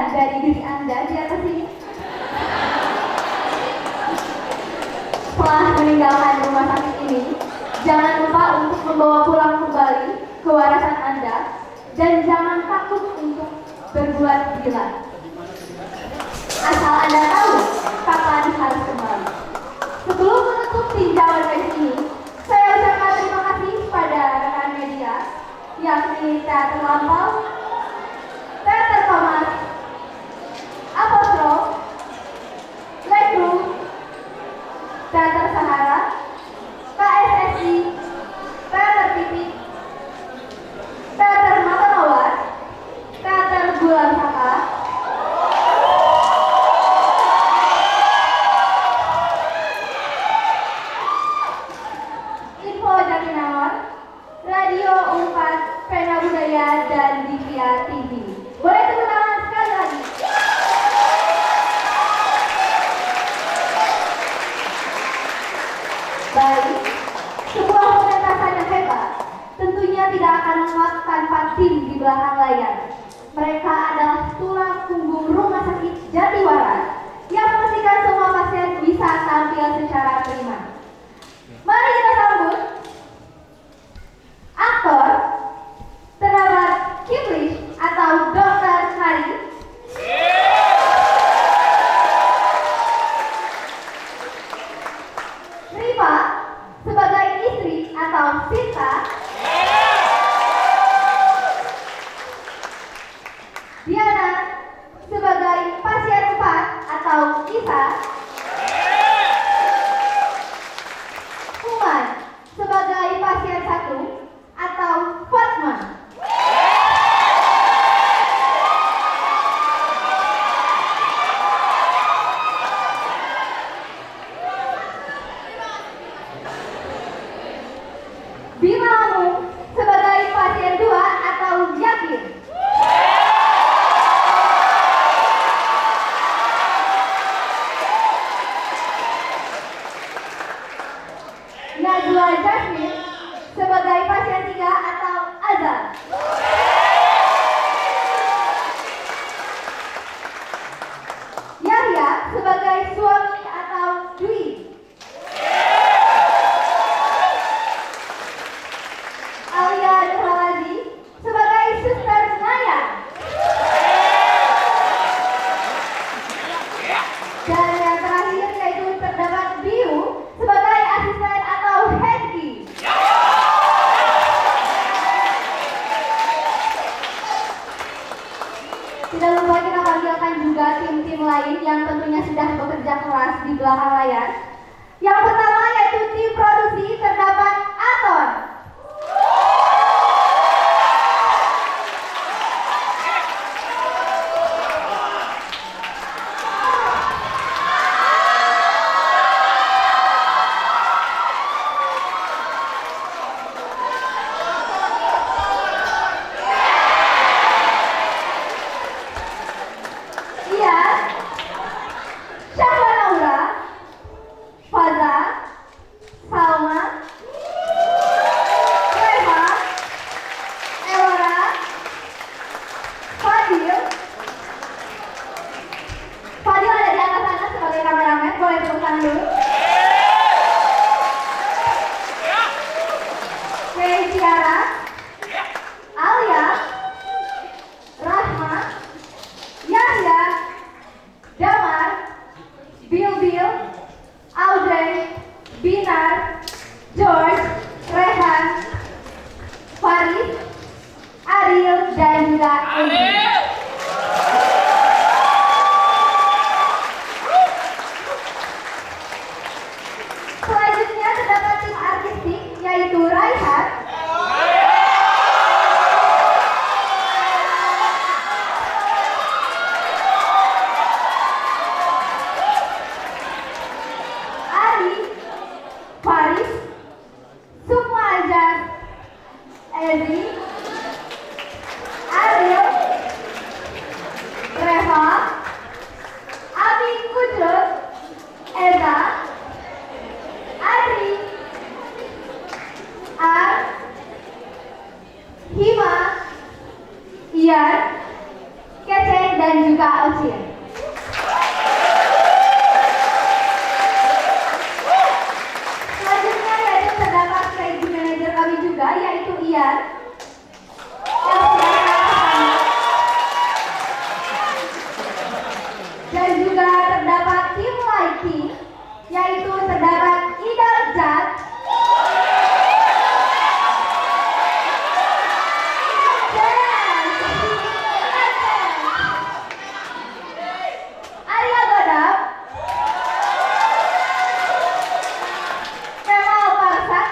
A: bagian dari diri Anda di atas ini? Setelah meninggalkan rumah sakit ini, jangan lupa untuk membawa pulang kembali kewarasan Anda dan jangan takut untuk berbuat gila. Asal Anda tahu kapan harus kembali. Sebelum menutup tinjauan medis ini, saya ucapkan terima kasih pada rekan media, yakni Teater Lampau, Teater Thomas, Apostrof, Lekru, Teater Sahara, KSSI, Teater Titik, Teater Mata Mawar, Teater Bulan Saka, Info Jatinangor, Radio Unpad, Pena Budaya, dan Divya TV. Boleh tepuk tangan sekali lagi. Baik, sebuah pementasan yang hebat tentunya tidak akan menguat tanpa tim di belakang layar. Mereka adalah tulang punggung Rumah Sakit Jatiwaras yang memastikan semua pasien bisa tampil secara prima. Mari kita sambut aktor terdapat Kiplish atau Dr. Hari, Riva sebagai istri atau Sinta, Diana sebagai pasien 4 atau Isa, Kuman sebagai pasien 1 atau Fatma. Bima Lamu sebagai pasien 2 atau Yakin. Najwa Jasmine sebagai pasien 3 atau Azal. Yahya sebagai suami atau Dwi. Alia Nurhalazi sebagai suster Naya. Dan yang terakhir yaitu terdapat Biu sebagai asisten atau Henki. Tidak lupa kita panggilkan juga tim-tim lain yang tentunya sudah bekerja keras di belakang layar. Yang pertama yaitu tim produksi terdapat Aton. Iya, Syahwa Naura, Faza, Salma, Reva, Elora, Fadil. Fadil ada di atas sana sebagai kameramen, boleh tepuk tangan dulu. Ciara, Alia, Rahma, Yahya, Damar, Bil, Audrey, Binar, George, Rehan, Farid, Ariel, dan juga Edi. Selanjutnya terdapat tim artistik yaitu Raihan, Ari, Faris, Sukma Azhar, Ezi, Ariel, Reva, Abi Kudrut, Eza, Ari, Ar, Hima, Ian, Kece, dan juga Ocin. Selanjutnya yaitu terdapat crazy manager kami juga, yaitu Ian. Dan juga terdapat tim lighting, yaitu terdapat Ida Jat, Arya Godap, Kemal Parsak,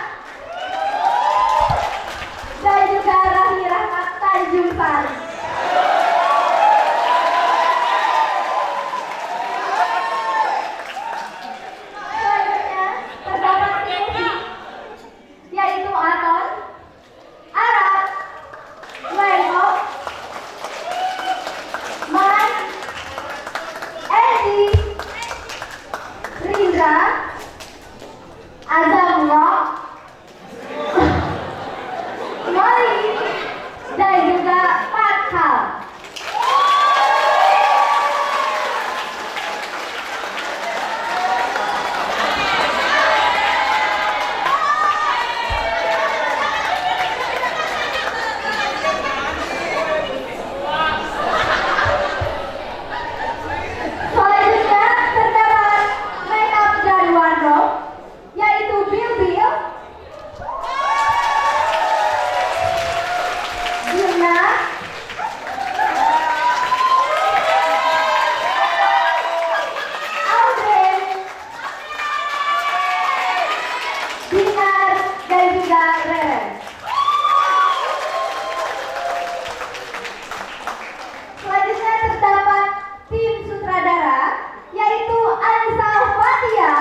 A: dan juga Rahmi Rahmat Tanjung Sari. Selanjutnya terdapat tim musik, yaitu Aton, Ara, Weno, Man, Edi, Rindra, Azam Rock, Molly, dan juga Patkal. Selanjutnya terdapat makeup dan wardrobe, yaitu Bill, Gina, Audrey, Dinar, dan juga Reren. Selanjutnya terdapat tim sutradara, yaitu Anissa Fatia,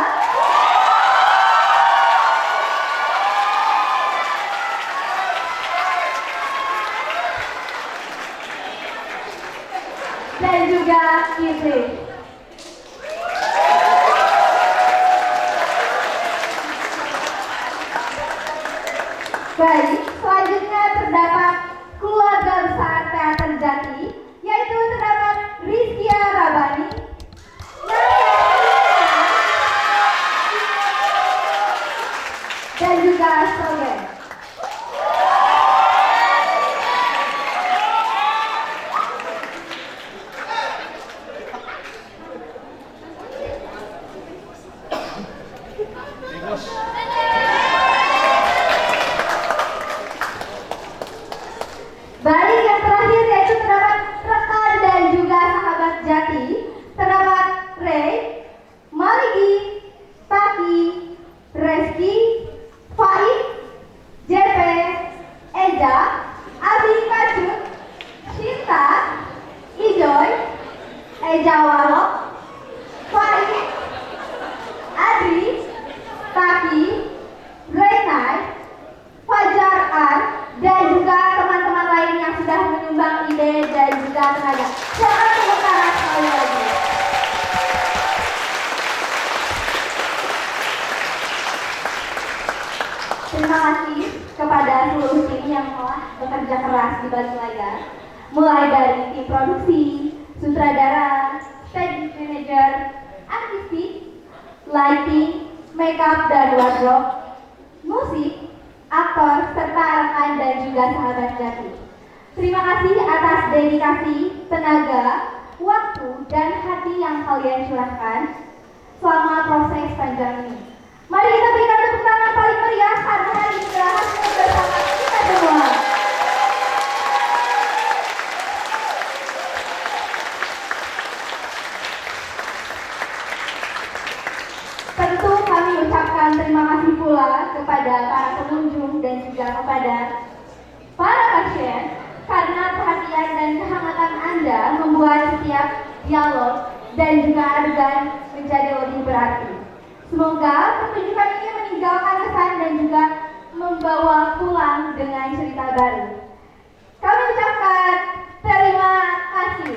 A: dan juga Kifli. Baik, selanjutnya terdapat keluarga besar teater Jati, yaitu terdapat Rizkia Rabani, dan juga Sogen. Baik, yang terakhir yaitu terdapat rekan dan juga sahabat Jati, terdapat Ray, Maligi, Taki, Reski, Faik, JP, Eja, Abi Kacut, Shinta, Ijoy, Eja Walok, Faik, Adri, Taki, Renai, Fajar An, dan juga teman-teman lain yang sudah menyumbang ide dan juga tenaga. Selamat tepuk tangan sekali lagi. Terima kasih kepada seluruh tim yang telah bekerja keras di balik layar, mulai dari tim produksi, sutradara, stage manager, artistik, lighting, makeup dan wardrobe, musik, aktor, serta rekan dan juga sahabat Jati. Terima kasih atas dedikasi, tenaga, waktu, dan hati yang kalian curahkan selama proses panjang ini. Mari kita berikan tepuk tangan paling meriah karena hari ini adalah hasil bersama kita semua. Tentu kami ucapkan terima kasih pula kepada para pengunjung dan juga kepada para pasien karena perhatian dan kehangatan Anda membuat setiap dialog dan juga adegan menjadi lebih berarti. Semoga pertunjukan ini meninggalkan kesan dan juga membawa pulang dengan cerita baru. Kami ucapkan terima kasih.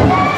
A: Yeay!